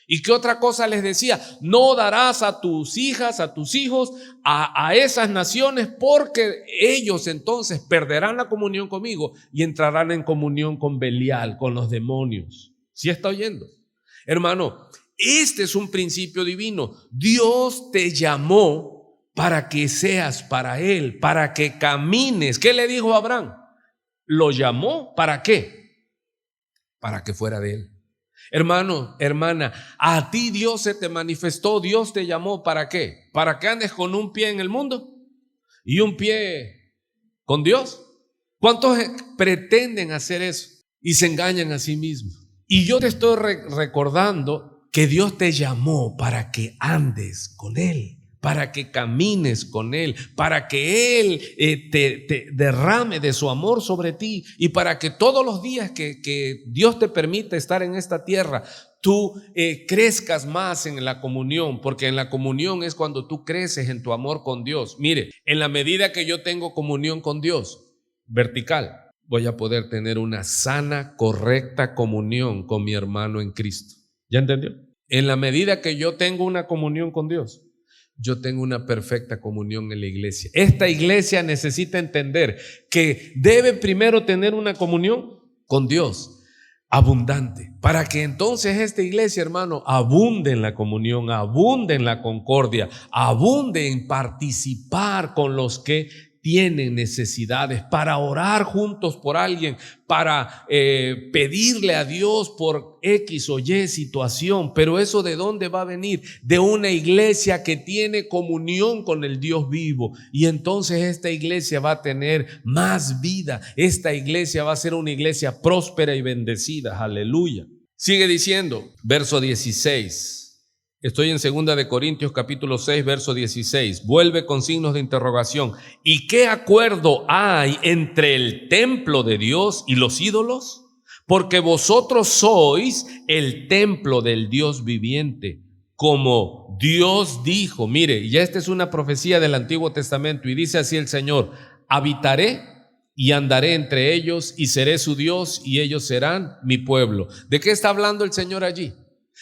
¿Y qué otra cosa les decía? No darás a tus hijas, a tus hijos, a esas naciones, porque ellos entonces perderán la comunión conmigo y entrarán en comunión con Belial, con los demonios. ¿Sí está oyendo? Hermano, este es un principio divino. Dios te llamó para que seas para Él, para que camines. ¿Qué le dijo a Abraham? Lo llamó, ¿para qué? Para que fuera de Él. Hermano, hermana, a ti Dios se te manifestó, Dios te llamó, ¿para qué? ¿Para que andes con un pie en el mundo y un pie con Dios? ¿Cuántos pretenden hacer eso y se engañan a sí mismos? Y yo te estoy recordando que Dios te llamó para que andes con Él, para que camines con Él, para que Él te derrame de su amor sobre ti y para que todos los días que Dios te permite estar en esta tierra, tú crezcas más en la comunión, porque en la comunión es cuando tú creces en tu amor con Dios. Mire, en la medida que yo tengo comunión con Dios, vertical, voy a poder tener una sana, correcta comunión con mi hermano en Cristo. ¿Ya entendió? En la medida que yo tengo una comunión con Dios, yo tengo una perfecta comunión en la iglesia. Esta iglesia necesita entender que debe primero tener una comunión con Dios abundante, para que entonces esta iglesia, hermano, abunde en la comunión, abunde en la concordia, abunde en participar con los que tienen necesidades, para orar juntos por alguien, para pedirle a Dios por X o Y situación. Pero eso ¿de dónde va a venir? De una iglesia que tiene comunión con el Dios vivo. Y entonces esta iglesia va a tener más vida. Esta iglesia va a ser una iglesia próspera y bendecida. Aleluya. Sigue diciendo, verso 16. Estoy en 2 de Corintios capítulo 6, verso 16. Vuelve con signos de interrogación. ¿Y qué acuerdo hay entre el templo de Dios y los ídolos? Porque vosotros sois el templo del Dios viviente, como Dios dijo. Mire, ya esta es una profecía del Antiguo Testamento y dice así el Señor: habitaré y andaré entre ellos y seré su Dios y ellos serán mi pueblo. ¿De qué está hablando el Señor allí?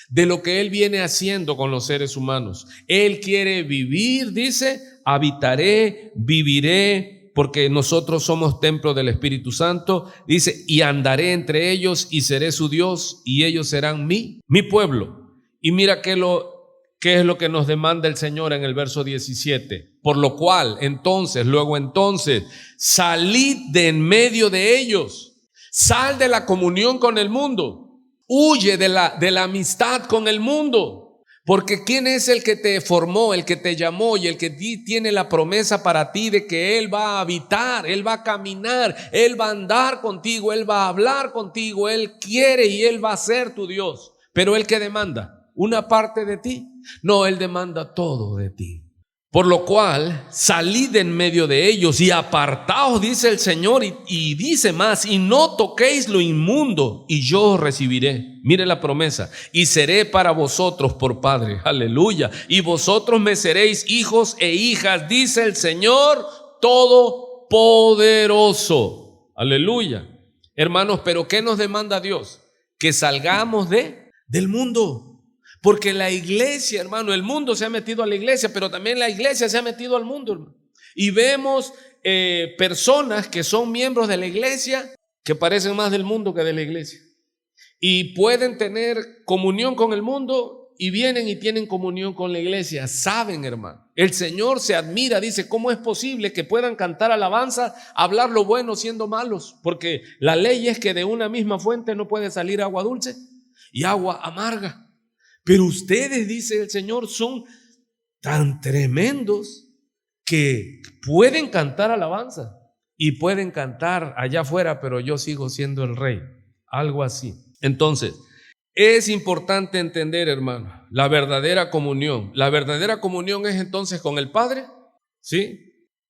De lo que Él viene haciendo con los seres humanos. Él quiere vivir, dice, habitaré, viviré, porque nosotros somos templo del Espíritu Santo. Dice, y andaré entre ellos y seré su Dios y ellos serán mi pueblo. Y mira qué es lo que nos demanda el Señor en el verso 17. Por lo cual, luego entonces, salid de en medio de ellos. Sal de la comunión con el mundo. Huye de la amistad con el mundo, porque ¿quién es el que te formó, el que te llamó y el que tiene la promesa para ti de que Él va a habitar, Él va a caminar, Él va a andar contigo, Él va a hablar contigo, Él quiere y Él va a ser tu Dios? Pero Él, ¿qué demanda? ¿Una parte de ti? No, Él demanda todo de ti. Por lo cual, salid en medio de ellos y apartaos, dice el Señor, y dice más, y no toquéis lo inmundo, y yo os recibiré. Mire la promesa: y seré para vosotros por Padre. Aleluya. Y vosotros me seréis hijos e hijas, dice el Señor Todopoderoso. Aleluya. Hermanos, ¿pero qué nos demanda Dios? Que salgamos del mundo. Porque la iglesia, hermano, el mundo se ha metido a la iglesia, pero también la iglesia se ha metido al mundo, hermano. Y vemos personas que son miembros de la iglesia que parecen más del mundo que de la iglesia. Y pueden tener comunión con el mundo y vienen y tienen comunión con la iglesia. Saben, hermano, el Señor se admira, dice, ¿cómo es posible que puedan cantar alabanza, hablar lo bueno siendo malos? Porque la ley es que de una misma fuente no puede salir agua dulce y agua amarga. Pero ustedes, dice el Señor, son tan tremendos que pueden cantar alabanza y pueden cantar allá afuera, pero yo sigo siendo el rey. Algo así. Entonces, es importante entender, hermano, la verdadera comunión. La verdadera comunión es entonces con el Padre, ¿sí?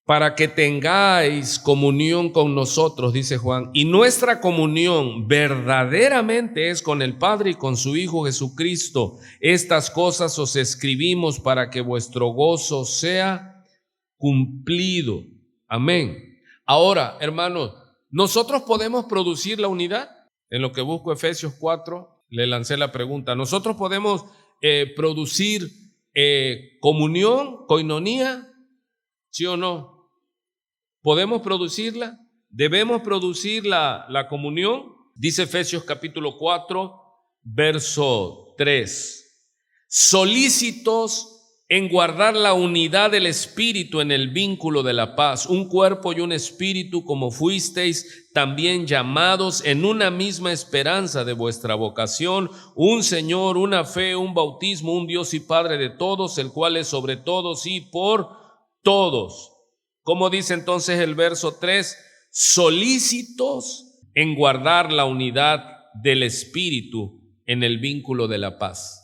Para que tengáis comunión con nosotros, dice Juan. Y nuestra comunión verdaderamente es con el Padre y con su Hijo Jesucristo. Estas cosas os escribimos para que vuestro gozo sea cumplido. Amén. Ahora, hermanos, ¿nosotros podemos producir la unidad? En lo que busco Efesios 4, le lancé la pregunta. ¿Nosotros podemos producir comunión, koinonía? ¿Sí o no? ¿Podemos producirla? ¿Debemos producir la comunión? Dice Efesios capítulo 4, verso 3. Solícitos en guardar la unidad del Espíritu en el vínculo de la paz, un cuerpo y un espíritu, como fuisteis también llamados en una misma esperanza de vuestra vocación, un Señor, una fe, un bautismo, un Dios y Padre de todos, el cual es sobre todos y por todos. ¿Cómo dice entonces el verso 3? Solícitos en guardar la unidad del Espíritu en el vínculo de la paz.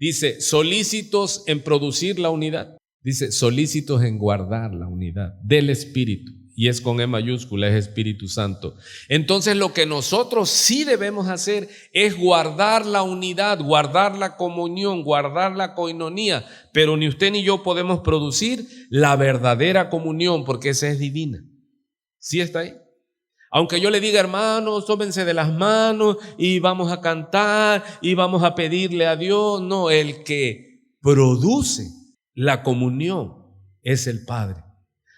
Dice, solícitos en producir la unidad. Dice, solícitos en guardar la unidad del Espíritu. Y es con E mayúscula, es Espíritu Santo. Entonces lo que nosotros sí debemos hacer es guardar la unidad, guardar la comunión, guardar la koinonía. Pero ni usted ni yo podemos producir la verdadera comunión, porque esa es divina. ¿Sí está ahí? Aunque yo le diga, hermanos, tómense de las manos y vamos a cantar y vamos a pedirle a Dios. No, el que produce la comunión es el Padre.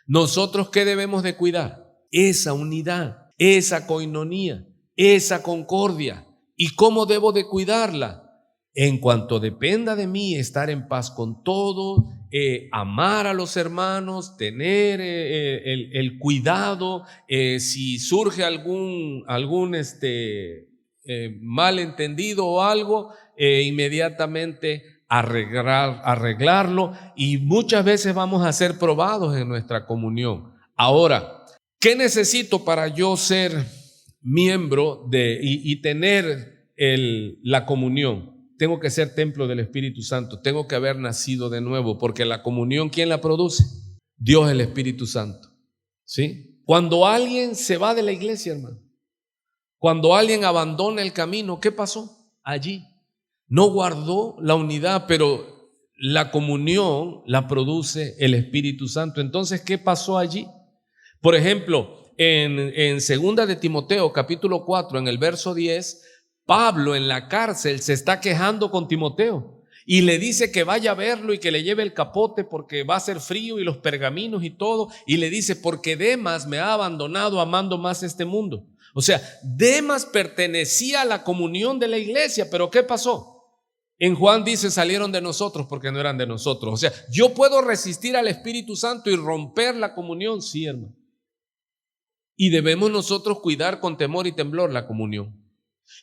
¿Nosotros qué debemos de cuidar? Esa unidad, esa koinonía, esa concordia. ¿Y cómo debo de cuidarla? En cuanto dependa de mí, estar en paz con todos, amar a los hermanos, tener el cuidado, si surge algún malentendido o algo, inmediatamente arreglarlo, y muchas veces vamos a ser probados en nuestra comunión. Ahora, ¿qué necesito para yo ser miembro y tener la comunión? Tengo que ser templo del Espíritu Santo, tengo que haber nacido de nuevo, porque la comunión, ¿quién la produce? Dios, el Espíritu Santo. ¿Sí? Cuando alguien se va de la iglesia, hermano, cuando alguien abandona el camino, ¿qué pasó allí? No guardó la unidad, pero la comunión la produce el Espíritu Santo. Entonces, ¿qué pasó allí? Por ejemplo, en segunda de Timoteo, capítulo 4, en el verso 10, Pablo en la cárcel se está quejando con Timoteo y le dice que vaya a verlo y que le lleve el capote porque va a ser frío y los pergaminos y todo, y le dice, porque Demas me ha abandonado amando más este mundo. O sea, Demas pertenecía a la comunión de la iglesia, pero ¿qué pasó? En Juan dice, salieron de nosotros porque no eran de nosotros. O sea, yo puedo resistir al Espíritu Santo y romper la comunión, sí, hermano. Y debemos nosotros cuidar con temor y temblor la comunión.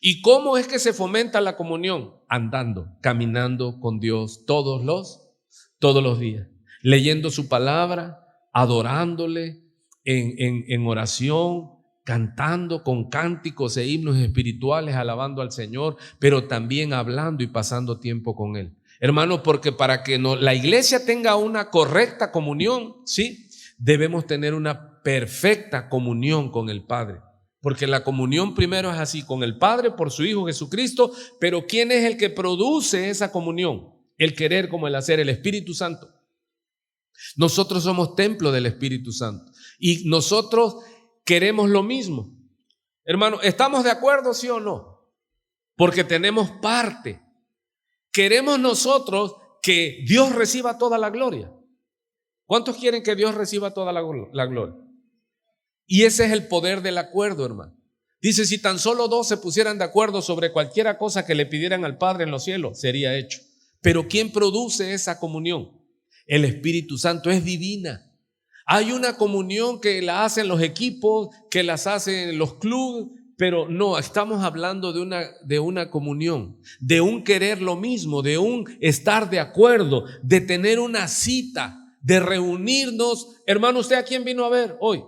¿Y cómo es que se fomenta la comunión? Andando, caminando con Dios todos los días, leyendo su palabra, adorándole en oración, cantando con cánticos e himnos espirituales, alabando al Señor, pero también hablando y pasando tiempo con Él. Hermanos, porque para que la iglesia tenga una correcta comunión, ¿sí? Debemos tener una perfecta comunión con el Padre. Porque la comunión primero es así, con el Padre por su Hijo Jesucristo, pero ¿quién es el que produce esa comunión? El querer como el hacer, el Espíritu Santo. Nosotros somos templo del Espíritu Santo y nosotros queremos lo mismo. Hermano, ¿estamos de acuerdo, sí o no? Porque tenemos parte. Queremos nosotros que Dios reciba toda la gloria. ¿Cuántos quieren que Dios reciba toda la gloria? Y ese es el poder del acuerdo, hermano. Dice, si tan solo dos se pusieran de acuerdo sobre cualquiera cosa que le pidieran al Padre en los cielos, sería hecho. Pero ¿quién produce esa comunión? El Espíritu Santo. Es divina. Hay una comunión que la hacen los equipos, que las hacen los clubes, pero no, estamos hablando de una comunión, de un querer lo mismo, de un estar de acuerdo, de tener una cita, de reunirnos. Hermano, ¿usted a quién vino a ver hoy?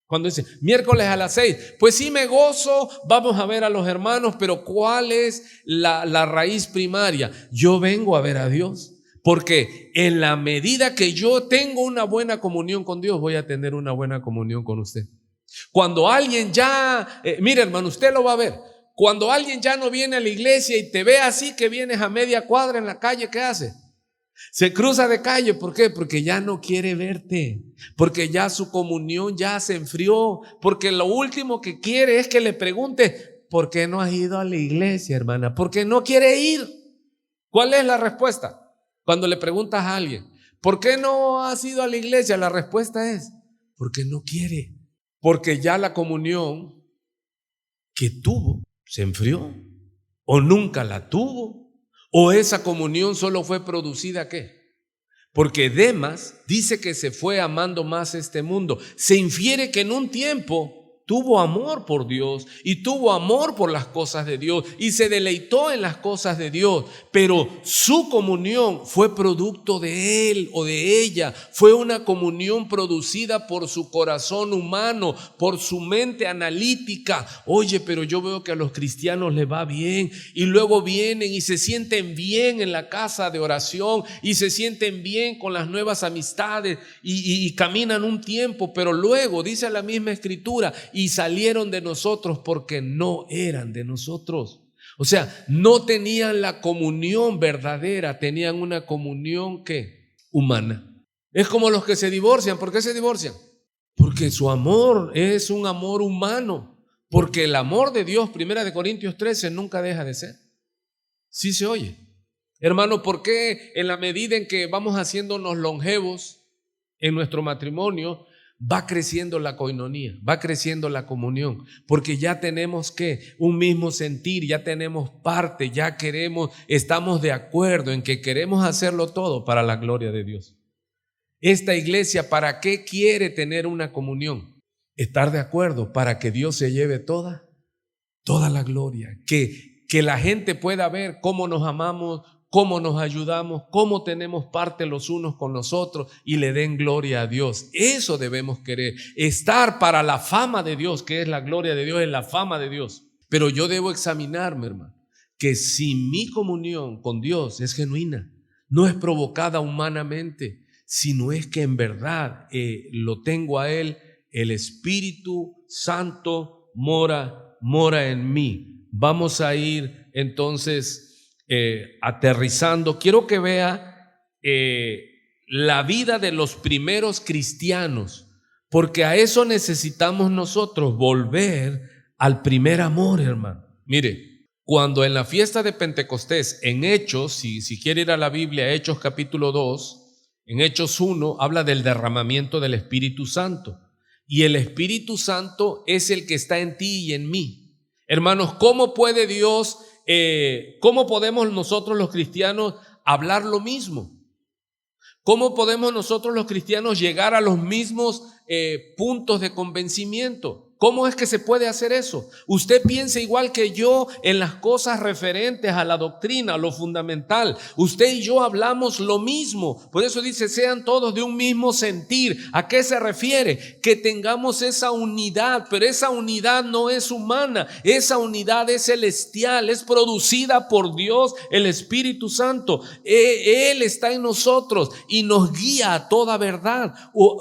Cuando dice miércoles a las 6, pues sí me gozo, vamos a ver a los hermanos, pero ¿cuál es la raíz primaria? Yo vengo a ver a Dios. Porque en la medida que yo tengo una buena comunión con Dios, voy a tener una buena comunión con usted. Cuando alguien ya, mire hermano, usted lo va a ver. Cuando alguien ya no viene a la iglesia y te ve así que vienes a media cuadra en la calle, ¿qué hace? Se cruza de calle. ¿Por qué? Porque ya no quiere verte. Porque ya su comunión ya se enfrió. Porque lo último que quiere es que le pregunte, ¿por qué no has ido a la iglesia, hermana? Porque no quiere ir. ¿Cuál es la respuesta? Cuando le preguntas a alguien, ¿por qué no has ido a la iglesia? La respuesta es, porque no quiere. Porque ya la comunión que tuvo se enfrió. O nunca la tuvo. O esa comunión solo fue producida, ¿qué? Porque Demas dice que se fue amando más este mundo. Se infiere que en un tiempo tuvo amor por Dios y tuvo amor por las cosas de Dios y se deleitó en las cosas de Dios, pero su comunión fue producto de él o de ella, fue una comunión producida por su corazón humano, por su mente analítica. Oye, pero yo veo que a los cristianos les va bien y luego vienen y se sienten bien en la casa de oración y se sienten bien con las nuevas amistades y caminan un tiempo, pero luego dice la misma escritura, y salieron de nosotros porque no eran de nosotros. O sea, no tenían la comunión verdadera, tenían una comunión ¿qué? Humana. Es como los que se divorcian. ¿Por qué se divorcian? Porque su amor es un amor humano. Porque el amor de Dios, 1 Corintios 13, nunca deja de ser. Sí se oye. Hermano, ¿por qué en la medida en que vamos haciéndonos longevos en nuestro matrimonio, va creciendo la coinonía, va creciendo la comunión? Porque ya tenemos ¿qué? Un mismo sentir, ya tenemos parte, ya queremos, estamos de acuerdo en que queremos hacerlo todo para la gloria de Dios. Esta iglesia, ¿para qué quiere tener una comunión? Estar de acuerdo para que Dios se lleve toda la gloria, que la gente pueda ver cómo nos amamos, cómo nos ayudamos, cómo tenemos parte los unos con los otros y le den gloria a Dios. Eso debemos querer, estar para la fama de Dios, que es la gloria de Dios, es la fama de Dios. Pero yo debo examinarme, hermano, que si mi comunión con Dios es genuina, no es provocada humanamente, sino es que en verdad lo tengo a Él, el Espíritu Santo mora en mí. Vamos a ir entonces aterrizando. Quiero que vea la vida de los primeros cristianos, porque a eso necesitamos nosotros, volver al primer amor, hermano. Mire, cuando en la fiesta de Pentecostés, en Hechos, si quiere ir a la Biblia, Hechos capítulo 2, en Hechos 1 habla del derramamiento del Espíritu Santo, y el Espíritu Santo es el que está en ti y en mí. Hermanos, ¿cómo puede Dios cómo podemos nosotros los cristianos hablar lo mismo? ¿Cómo podemos nosotros los cristianos llegar a los mismos puntos de convencimiento? ¿Cómo es que se puede hacer eso? Usted piensa igual que yo en las cosas referentes a la doctrina, a lo fundamental. Usted y yo hablamos lo mismo. Por eso dice, sean todos de un mismo sentir. ¿A qué se refiere? Que tengamos esa unidad, pero esa unidad no es humana. Esa unidad es celestial, es producida por Dios, el Espíritu Santo. Él está en nosotros y nos guía a toda verdad.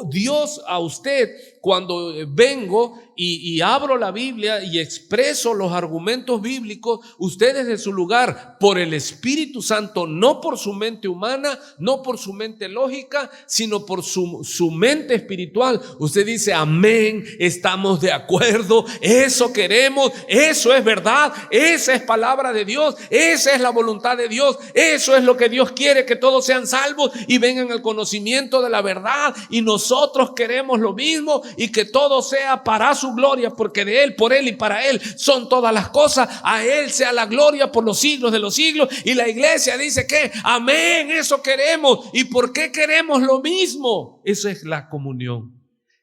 Dios a usted, cuando vengo y abro la Biblia y expreso los argumentos bíblicos, usted desde su lugar, por el Espíritu Santo, no por su mente humana, no por su mente lógica, sino por su mente espiritual, usted dice, amén, estamos de acuerdo, eso queremos, eso es verdad, esa es palabra de Dios, esa es la voluntad de Dios, eso es lo que Dios quiere, que todos sean salvos y vengan al conocimiento de la verdad, y nosotros queremos lo mismo y que todo sea para su gloria, porque de Él, por Él y para Él son todas las cosas. A Él sea la gloria por los siglos de los siglos. Y la iglesia dice que amén, eso queremos. ¿Y por qué queremos lo mismo? Eso es la comunión.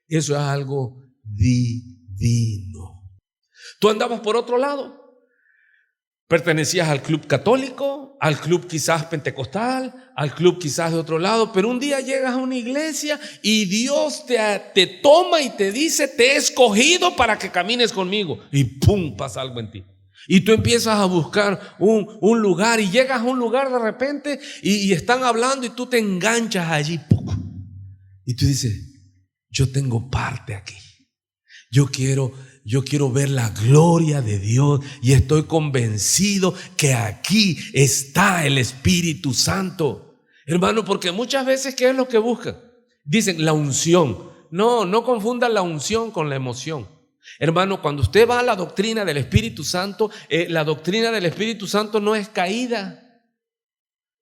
Eso es algo divino. Tú andabas por otro lado. Pertenecías al club católico, al club quizás pentecostal, al club quizás de otro lado, pero un día llegas a una iglesia y Dios te toma y te dice: te he escogido para que camines conmigo. Y pum, pasa algo en ti. Y tú empiezas a buscar un lugar y llegas a un lugar de repente y están hablando y tú te enganchas allí. Y tú dices: yo tengo parte aquí. Yo quiero ver la gloria de Dios y estoy convencido que aquí está el Espíritu Santo. Hermano, porque muchas veces, ¿qué es lo que buscan? Dicen la unción. No confundan la unción con la emoción. Hermano, cuando usted va a la doctrina del Espíritu Santo, la doctrina del Espíritu Santo no es caída.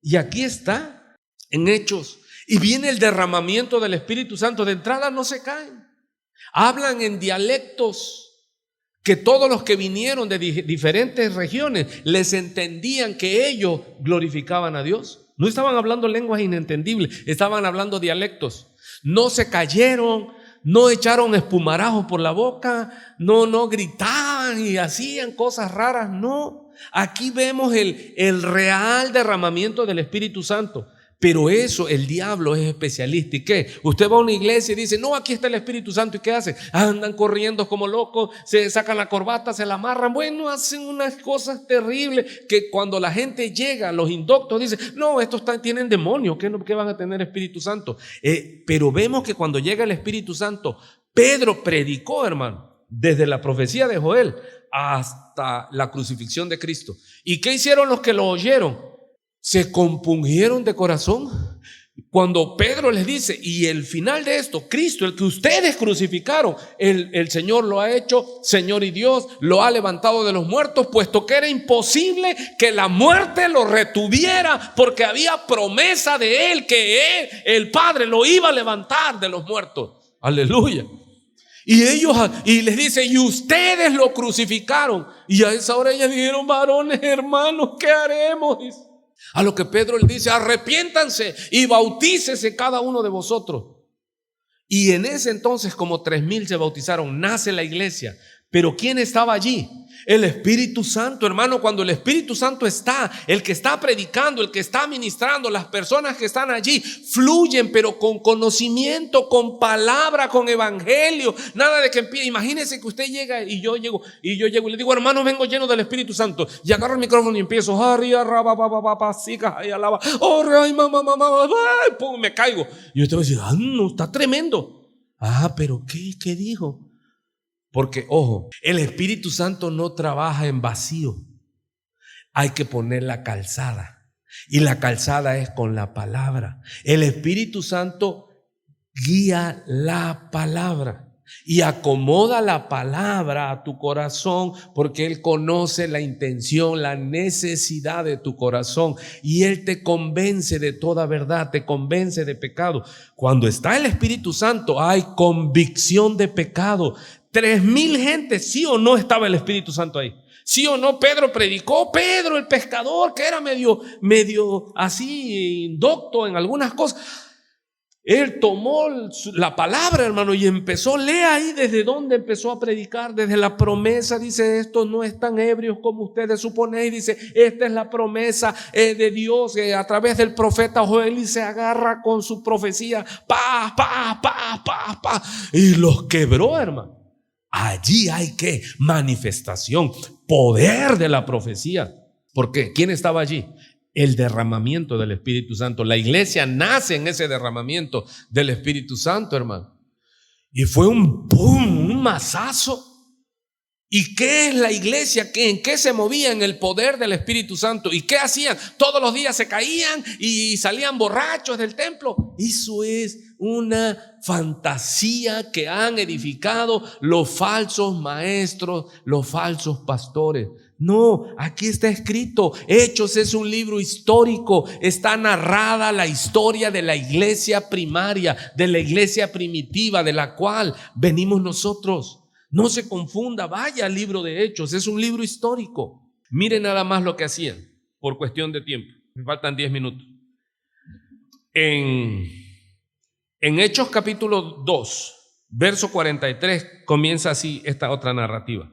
Y aquí está, en Hechos. Y viene el derramamiento del Espíritu Santo. De entrada no se caen. Hablan en dialectos que todos los que vinieron de diferentes regiones les entendían que ellos glorificaban a Dios. No estaban hablando lenguas inentendibles, estaban hablando dialectos. No se cayeron, no echaron espumarajos por la boca, no gritaban y hacían cosas raras, no. Aquí vemos el real derramamiento del Espíritu Santo. Pero eso, el diablo es especialista. ¿Y qué? Usted va a una iglesia y dice: no, aquí está el Espíritu Santo. ¿Y qué hace? Andan corriendo como locos, se sacan la corbata, se la amarran. Bueno, hacen unas cosas terribles que cuando la gente llega, los indoctos dicen: no, estos tienen demonios, ¿qué van a tener Espíritu Santo? Pero vemos que cuando llega el Espíritu Santo, Pedro predicó, hermano, desde la profecía de Joel hasta la crucifixión de Cristo. ¿Y qué hicieron los que lo oyeron? Se compungieron de corazón cuando Pedro les dice: y el final de esto, Cristo, el que ustedes crucificaron, el Señor lo ha hecho Señor y Dios, lo ha levantado de los muertos, puesto que era imposible que la muerte lo retuviera, porque había promesa de Él, que Él, el Padre, lo iba a levantar de los muertos. Aleluya. Y ellos, y les dice: y ustedes lo crucificaron. Y a esa hora ellos dijeron: varones, hermanos, ¿qué haremos? A lo que Pedro les dice: arrepiéntanse y bautícese cada uno de vosotros. Y en ese entonces como 3,000 se bautizaron. Nace la iglesia. Pero ¿quién estaba allí? El Espíritu Santo, hermano. Cuando el Espíritu Santo está, el que está predicando, el que está ministrando, las personas que están allí fluyen, pero con conocimiento, con palabra, con evangelio. Nada de que empiece. Imagínense que usted llega y yo llego y le digo: hermano, vengo lleno del Espíritu Santo. Y agarro el micrófono y empiezo: me caigo. Y usted va a decir: no, está tremendo. Pero ¿qué dijo? Porque, ojo, el Espíritu Santo no trabaja en vacío. Hay que poner la calzada. Y la calzada es con la palabra. El Espíritu Santo guía la palabra y acomoda la palabra a tu corazón, porque Él conoce la intención, la necesidad de tu corazón, y Él te convence de toda verdad, te convence de pecado. Cuando está el Espíritu Santo hay convicción de pecado. 3,000 gentes, ¿sí o no estaba el Espíritu Santo ahí? ¿Sí o no? Pedro predicó. Pedro, el pescador, que era medio así indocto en algunas cosas, él tomó la palabra, hermano, y empezó. Lea ahí desde dónde empezó a predicar. Desde la promesa. Dice: estos no están ebrios como ustedes suponéis. Dice: esta es la promesa de Dios a través del profeta Joel. Y se agarra con su profecía. Y los quebró, hermano. Allí hay que manifestación, poder de la profecía. ¿Por qué? ¿Quién estaba allí? El derramamiento del Espíritu Santo. La iglesia nace en ese derramamiento del Espíritu Santo, hermano. Y fue un boom, un masazo. ¿Y qué es la iglesia? ¿En qué se movía? En el poder del Espíritu Santo. ¿Y qué hacían? Todos los días se caían y salían borrachos del templo. Eso es una fantasía que han edificado los falsos maestros, los falsos pastores. No, aquí está escrito. Hechos es un libro histórico. Está narrada la historia de la iglesia primaria, de la iglesia primitiva, de la cual venimos nosotros. No se confunda, vaya al libro de Hechos, es un libro histórico. Miren nada más lo que hacían, por cuestión de tiempo. Me faltan 10 minutos. En Hechos capítulo 2, verso 43, comienza así esta otra narrativa.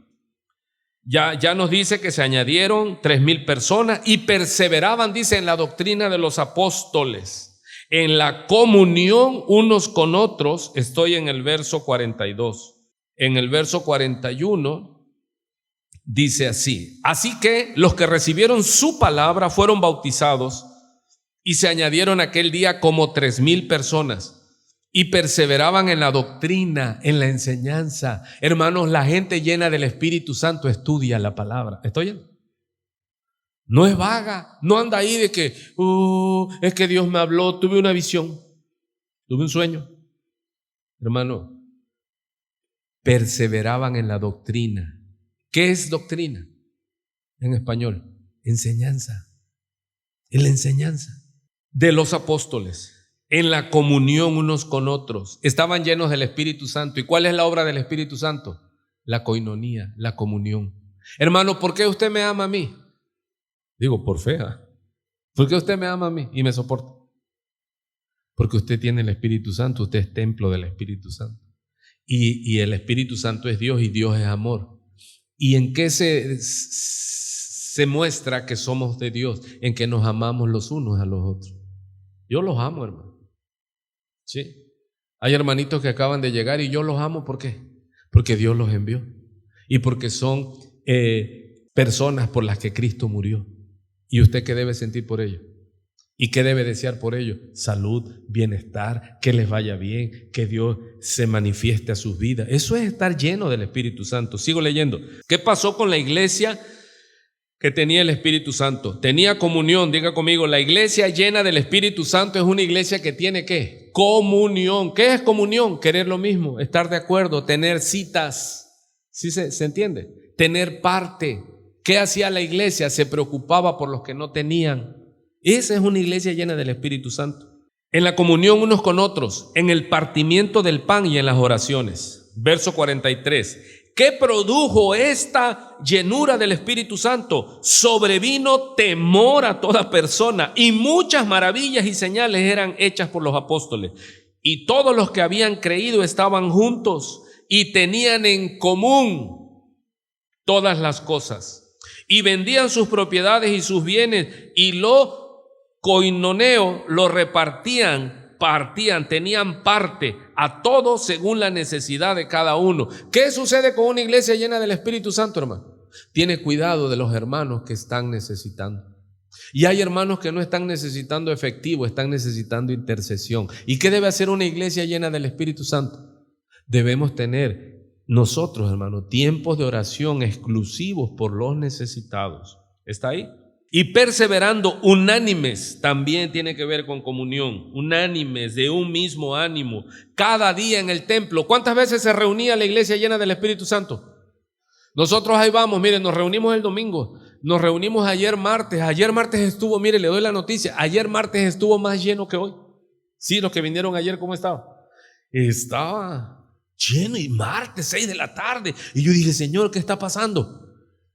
Ya nos dice que se añadieron 3,000 personas y perseveraban, dice, en la doctrina de los apóstoles, en la comunión unos con otros. Estoy en el verso 42. En el verso 41 dice así: así que los que recibieron su palabra fueron bautizados y se añadieron aquel día como 3,000 personas. Y perseveraban en la doctrina, en la enseñanza. Hermanos, la gente llena del Espíritu Santo estudia la palabra. ¿Estoy bien? No es vaga, no anda ahí de que, es que Dios me habló, tuve una visión, tuve un sueño. Hermano, perseveraban en la doctrina. ¿Qué es doctrina? En español, enseñanza. En la enseñanza de los apóstoles. En la comunión unos con otros. Estaban llenos del Espíritu Santo. ¿Y cuál es la obra del Espíritu Santo? La coinonía, la comunión. Hermano, ¿por qué usted me ama a mí? Digo, por fe. ¿Por qué usted me ama a mí y me soporta? Porque usted tiene el Espíritu Santo, usted es templo del Espíritu Santo. Y el Espíritu Santo es Dios y Dios es amor. ¿Y en qué se muestra que somos de Dios? En que nos amamos los unos a los otros. Yo los amo, hermano. Sí. Hay hermanitos que acaban de llegar y yo los amo. ¿Por qué? Porque Dios los envió y porque son personas por las que Cristo murió. ¿Y usted qué debe sentir por ellos? ¿Y qué debe desear por ellos? Salud, bienestar, que les vaya bien, que Dios se manifieste a sus vidas. Eso es estar lleno del Espíritu Santo. Sigo leyendo. ¿Qué pasó con la iglesia que tenía el Espíritu Santo? Tenía comunión. Diga conmigo, la iglesia llena del Espíritu Santo es una iglesia que tiene ¿qué? Comunión. ¿Qué es comunión? Querer lo mismo, estar de acuerdo, tener citas. ¿Sí se entiende? Tener parte. ¿Qué hacía la iglesia? Se preocupaba por los que no tenían. Esa es una iglesia llena del Espíritu Santo. En la comunión unos con otros, en el partimiento del pan y en las oraciones. Verso 43. ¿Qué produjo esta llenura del Espíritu Santo? Sobrevino temor a toda persona y muchas maravillas y señales eran hechas por los apóstoles. Y todos los que habían creído estaban juntos y tenían en común todas las cosas. Y vendían sus propiedades y sus bienes y lo coinoneo lo repartían, tenían parte a todos según la necesidad de cada uno. ¿Qué sucede con una iglesia llena del Espíritu Santo, hermano? Tiene cuidado de los hermanos que están necesitando. Y hay hermanos que no están necesitando efectivo, están necesitando intercesión. ¿Y qué debe hacer una iglesia llena del Espíritu Santo? Debemos tener nosotros, hermano, tiempos de oración exclusivos por los necesitados. ¿Está ahí? Y perseverando unánimes, también tiene que ver con comunión, unánimes, de un mismo ánimo, cada día en el templo. ¿Cuántas veces se reunía la iglesia llena del Espíritu Santo? Nosotros ahí vamos, miren, nos reunimos el domingo, nos reunimos ayer martes estuvo, mire, le doy la noticia, ayer martes estuvo más lleno que hoy. Sí, los que vinieron ayer, ¿cómo estaba? Estaba lleno, y martes, 6 de la tarde, y yo dije, Señor, ¿qué está pasando?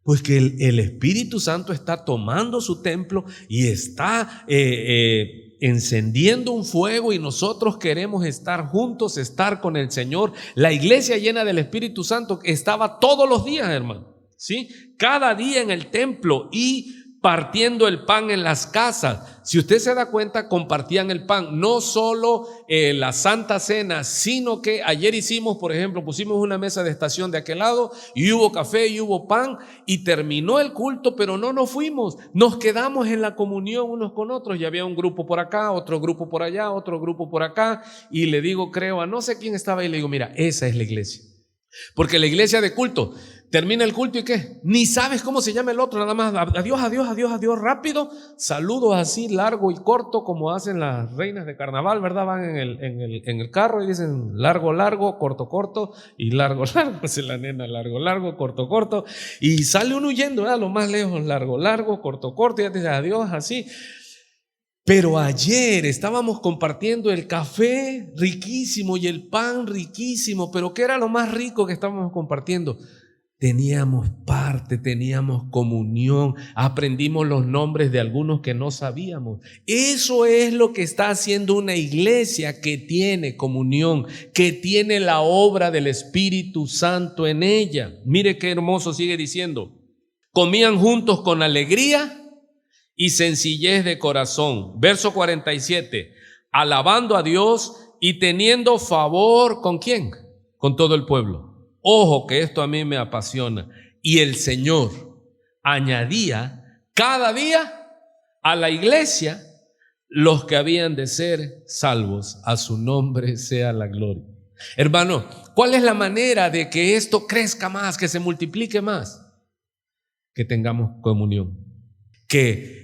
Pues que el Espíritu Santo está tomando su templo y está encendiendo un fuego, y nosotros queremos estar juntos, estar con el Señor. La iglesia llena del Espíritu Santo estaba todos los días, hermano, ¿sí? Cada día en el templo y partiendo el pan en las casas. Si usted se da cuenta, compartían el pan, no solo la Santa Cena, sino que ayer hicimos, por ejemplo, pusimos una mesa de estación de aquel lado y hubo café y hubo pan y terminó el culto, pero no nos fuimos, nos quedamos en la comunión unos con otros. Y había un grupo por acá, otro grupo por allá, otro grupo por acá, y le digo, creo a no sé quién estaba ahí, le digo, mira, esa es la iglesia. Porque la iglesia de culto, termina el culto y ¿qué? Ni sabes cómo se llama el otro, nada más adiós, adiós, adiós, adiós, rápido, saludos así largo y corto, como hacen las reinas de carnaval, ¿verdad? Van en el carro y dicen largo, largo, corto, corto, y largo, largo, hace la nena, largo, largo, corto, corto, y sale uno huyendo, ¿verdad? Lo más lejos, largo, largo, corto, corto, y ya te dice adiós, así. Pero ayer estábamos compartiendo el café riquísimo y el pan riquísimo, pero ¿qué era lo más rico que estábamos compartiendo? Teníamos parte, teníamos comunión, aprendimos los nombres de algunos que no sabíamos. Eso es lo que está haciendo una iglesia que tiene comunión, que tiene la obra del Espíritu Santo en ella. Mire qué hermoso sigue diciendo. Comían juntos con alegría y sencillez de corazón. Verso 47, alabando a Dios y teniendo favor, ¿con quién? Con todo el pueblo. Ojo que esto a mí me apasiona. Y el Señor añadía cada día a la iglesia los que habían de ser salvos. A su nombre sea la gloria. Hermano, ¿cuál es la manera de que esto crezca más, que se multiplique más? Que tengamos comunión. Que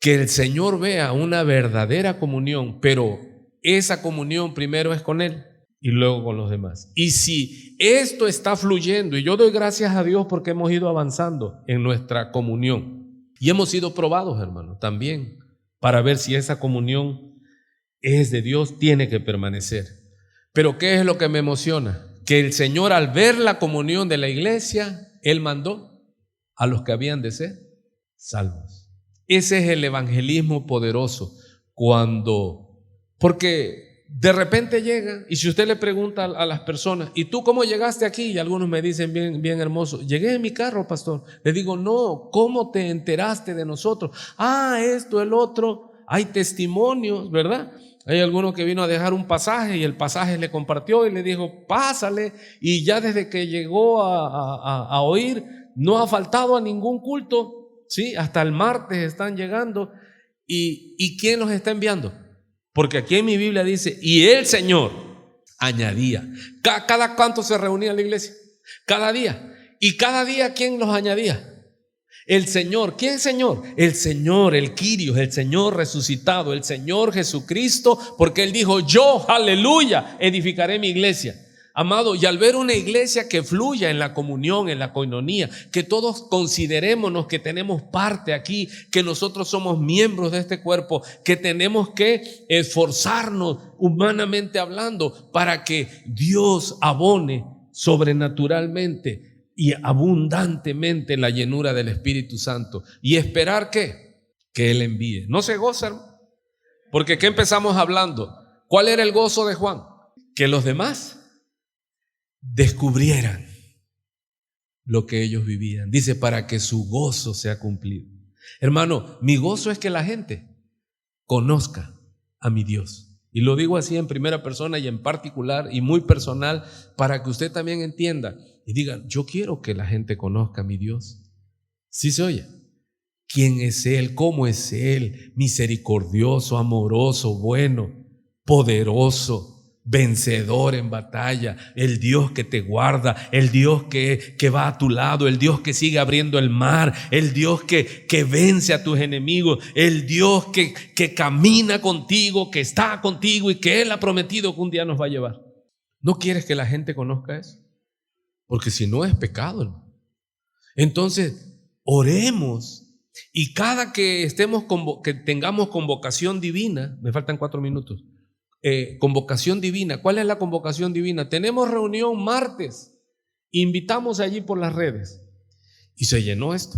el Señor vea una verdadera comunión, pero esa comunión primero es con Él y luego con los demás. Y si esto está fluyendo, y yo doy gracias a Dios porque hemos ido avanzando en nuestra comunión y hemos sido probados, hermano, también para ver si esa comunión es de Dios, tiene que permanecer. Pero ¿qué es lo que me emociona? Que el Señor, al ver la comunión de la iglesia, Él mandó a los que habían de ser salvos. Ese es el evangelismo poderoso, porque de repente llega, y si usted le pregunta a las personas, ¿y tú cómo llegaste aquí? Y algunos me dicen bien hermoso, llegué en mi carro, pastor. Le digo, no, ¿cómo te enteraste de nosotros? Esto, el otro, hay testimonios, ¿verdad? Hay alguno que vino a dejar un pasaje y el pasaje le compartió y le dijo, pásale, y ya desde que llegó a oír, no ha faltado a ningún culto, ¿sí? Hasta el martes están llegando. ¿Y quién los está enviando? Porque aquí en mi Biblia dice, y el Señor añadía. ¿Cada cuánto se reunía la iglesia? Cada día. ¿Y cada día quién los añadía? El Señor. ¿Quién Señor? El Señor, el Kyrios, el Señor resucitado, el Señor Jesucristo, porque Él dijo, yo, aleluya, edificaré mi iglesia. Amado, y al ver una iglesia que fluya en la comunión, en la coinonía, que todos considerémonos que tenemos parte aquí, que nosotros somos miembros de este cuerpo, que tenemos que esforzarnos humanamente hablando para que Dios abone sobrenaturalmente y abundantemente la llenura del Espíritu Santo. Y esperar ¿qué? Que Él envíe. ¿No se gozan? Porque ¿qué empezamos hablando? ¿Cuál era el gozo de Juan? Que los demás descubrieran lo que ellos vivían. Dice, para que su gozo sea cumplido. Hermano, mi gozo es que la gente conozca a mi Dios. Y lo digo así en primera persona y en particular y muy personal, para que usted también entienda y diga, yo quiero que la gente conozca a mi Dios. ¿Sí se oye? ¿Quién es Él? ¿Cómo es Él? Misericordioso, amoroso, bueno, poderoso, vencedor en batalla, el Dios que te guarda, el Dios que va a tu lado, el Dios que sigue abriendo el mar, el Dios que vence a tus enemigos, el Dios que camina contigo, que está contigo y que Él ha prometido que un día nos va a llevar. ¿No quieres que la gente conozca eso? Porque si no es pecado, hermano. Entonces, oremos. Y cada que que tengamos convocación divina, me faltan 4 minutos, convocación divina. ¿Cuál es la convocación divina? Tenemos reunión martes, invitamos allí por las redes y se llenó esto.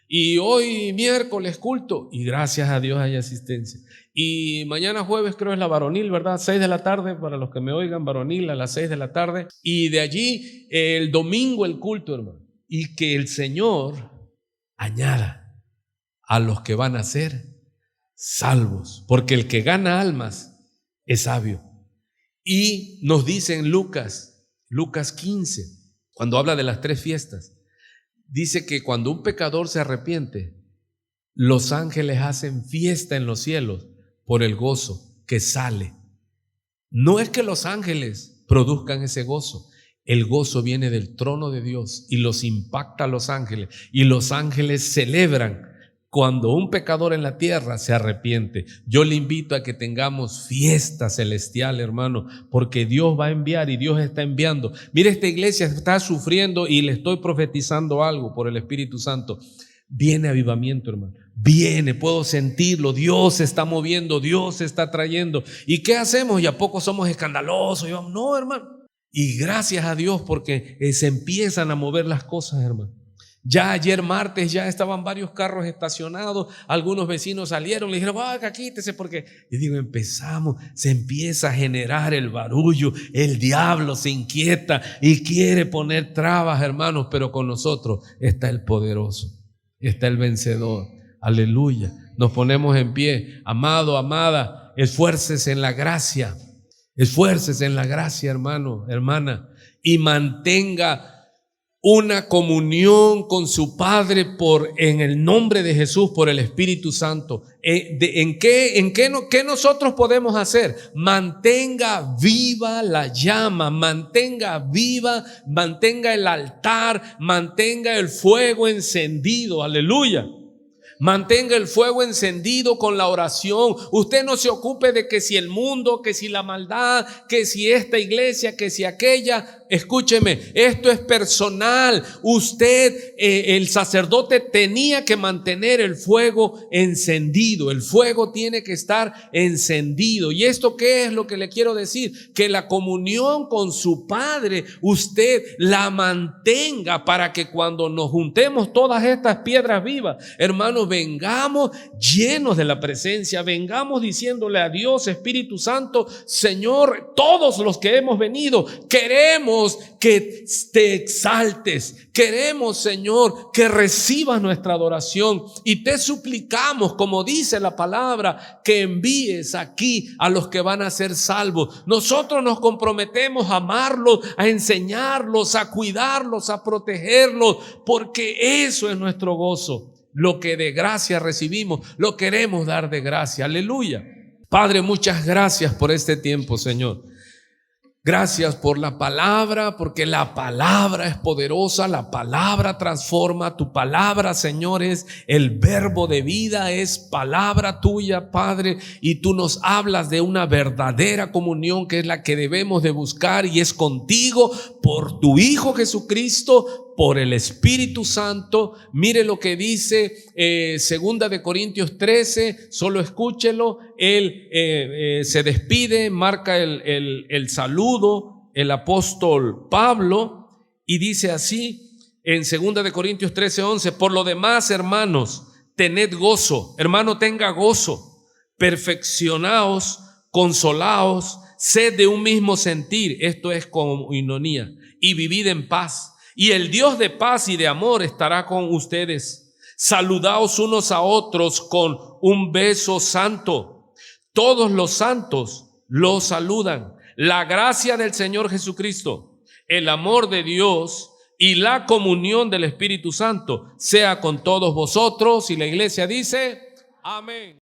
Y hoy miércoles culto y gracias a Dios hay asistencia. Y mañana jueves creo es la varonil, ¿verdad? 6 de la tarde, para los que me oigan, varonil a las 6 de la tarde. Y de allí el domingo el culto, hermano. Y que el Señor añada a los que van a ser salvos, porque el que gana almas es sabio. Y nos dice en Lucas 15, cuando habla de las 3 fiestas, dice que cuando un pecador se arrepiente, los ángeles hacen fiesta en los cielos por el gozo que sale. No es que los ángeles produzcan ese gozo, el gozo viene del trono de Dios y los impacta a los ángeles, y los ángeles celebran cuando un pecador en la tierra se arrepiente. Yo le invito a que tengamos fiesta celestial, hermano, porque Dios va a enviar y Dios está enviando. Mire, esta iglesia está sufriendo y le estoy profetizando algo por el Espíritu Santo. Viene avivamiento, hermano. Viene, puedo sentirlo. Dios se está moviendo, Dios se está trayendo. ¿Y qué hacemos? ¿Y a poco somos escandalosos? Y vamos, no, hermano. Y gracias a Dios porque se empiezan a mover las cosas, hermano. Ya ayer martes ya estaban varios carros estacionados, algunos vecinos salieron, le dijeron, acá quítese porque, y digo, empezamos, se empieza a generar el barullo, el diablo se inquieta y quiere poner trabas, hermanos, pero con nosotros está el poderoso, está el vencedor, aleluya. Nos ponemos en pie, amado, amada, esfuércese en la gracia, hermano, hermana, y mantenga una comunión con su Padre en el nombre de Jesús, por el Espíritu Santo. ¿Qué nosotros podemos hacer? Mantenga viva la llama, mantenga el altar, mantenga el fuego encendido, aleluya. Mantenga el fuego encendido con la oración. Usted no se ocupe de que si el mundo, que si la maldad, que si esta iglesia, que si aquella. Escúcheme, esto es personal. Usted, el sacerdote, tenía que mantener el fuego encendido. El fuego tiene que estar encendido. ¿Y esto qué es lo que le quiero decir? Que la comunión con su Padre, usted la mantenga para que cuando nos juntemos todas estas piedras vivas, hermanos, vengamos llenos de la presencia, vengamos diciéndole a Dios, Espíritu Santo, Señor, todos los que hemos venido, queremos que te exaltes, queremos, Señor, que recibas nuestra adoración y te suplicamos, como dice la palabra, que envíes aquí a los que van a ser salvos. Nosotros nos comprometemos a amarlos, a enseñarlos, a cuidarlos, a protegerlos, porque eso es nuestro gozo. Lo que de gracia recibimos, lo queremos dar de gracia. Aleluya. Padre, muchas gracias por este tiempo, Señor. Gracias por la palabra, porque la palabra es poderosa, la palabra transforma. Tu palabra, Señor, es el verbo de vida, es palabra tuya, Padre, y tú nos hablas de una verdadera comunión que es la que debemos de buscar, y es contigo, por tu Hijo Jesucristo, por el Espíritu Santo. Mire lo que dice 2 de Corintios 13, solo escúchelo. Él se despide, marca el saludo, el apóstol Pablo, y dice así en 2 de Corintios 13:11: por lo demás, hermanos, tened gozo. Hermano, tenga gozo, perfeccionaos, consolaos, sed de un mismo sentir, esto es coinonía, y vivid en paz. Y el Dios de paz y de amor estará con ustedes. Saludaos unos a otros con un beso santo. Todos los santos los saludan. La gracia del Señor Jesucristo, el amor de Dios y la comunión del Espíritu Santo sea con todos vosotros. Y la iglesia dice: amén.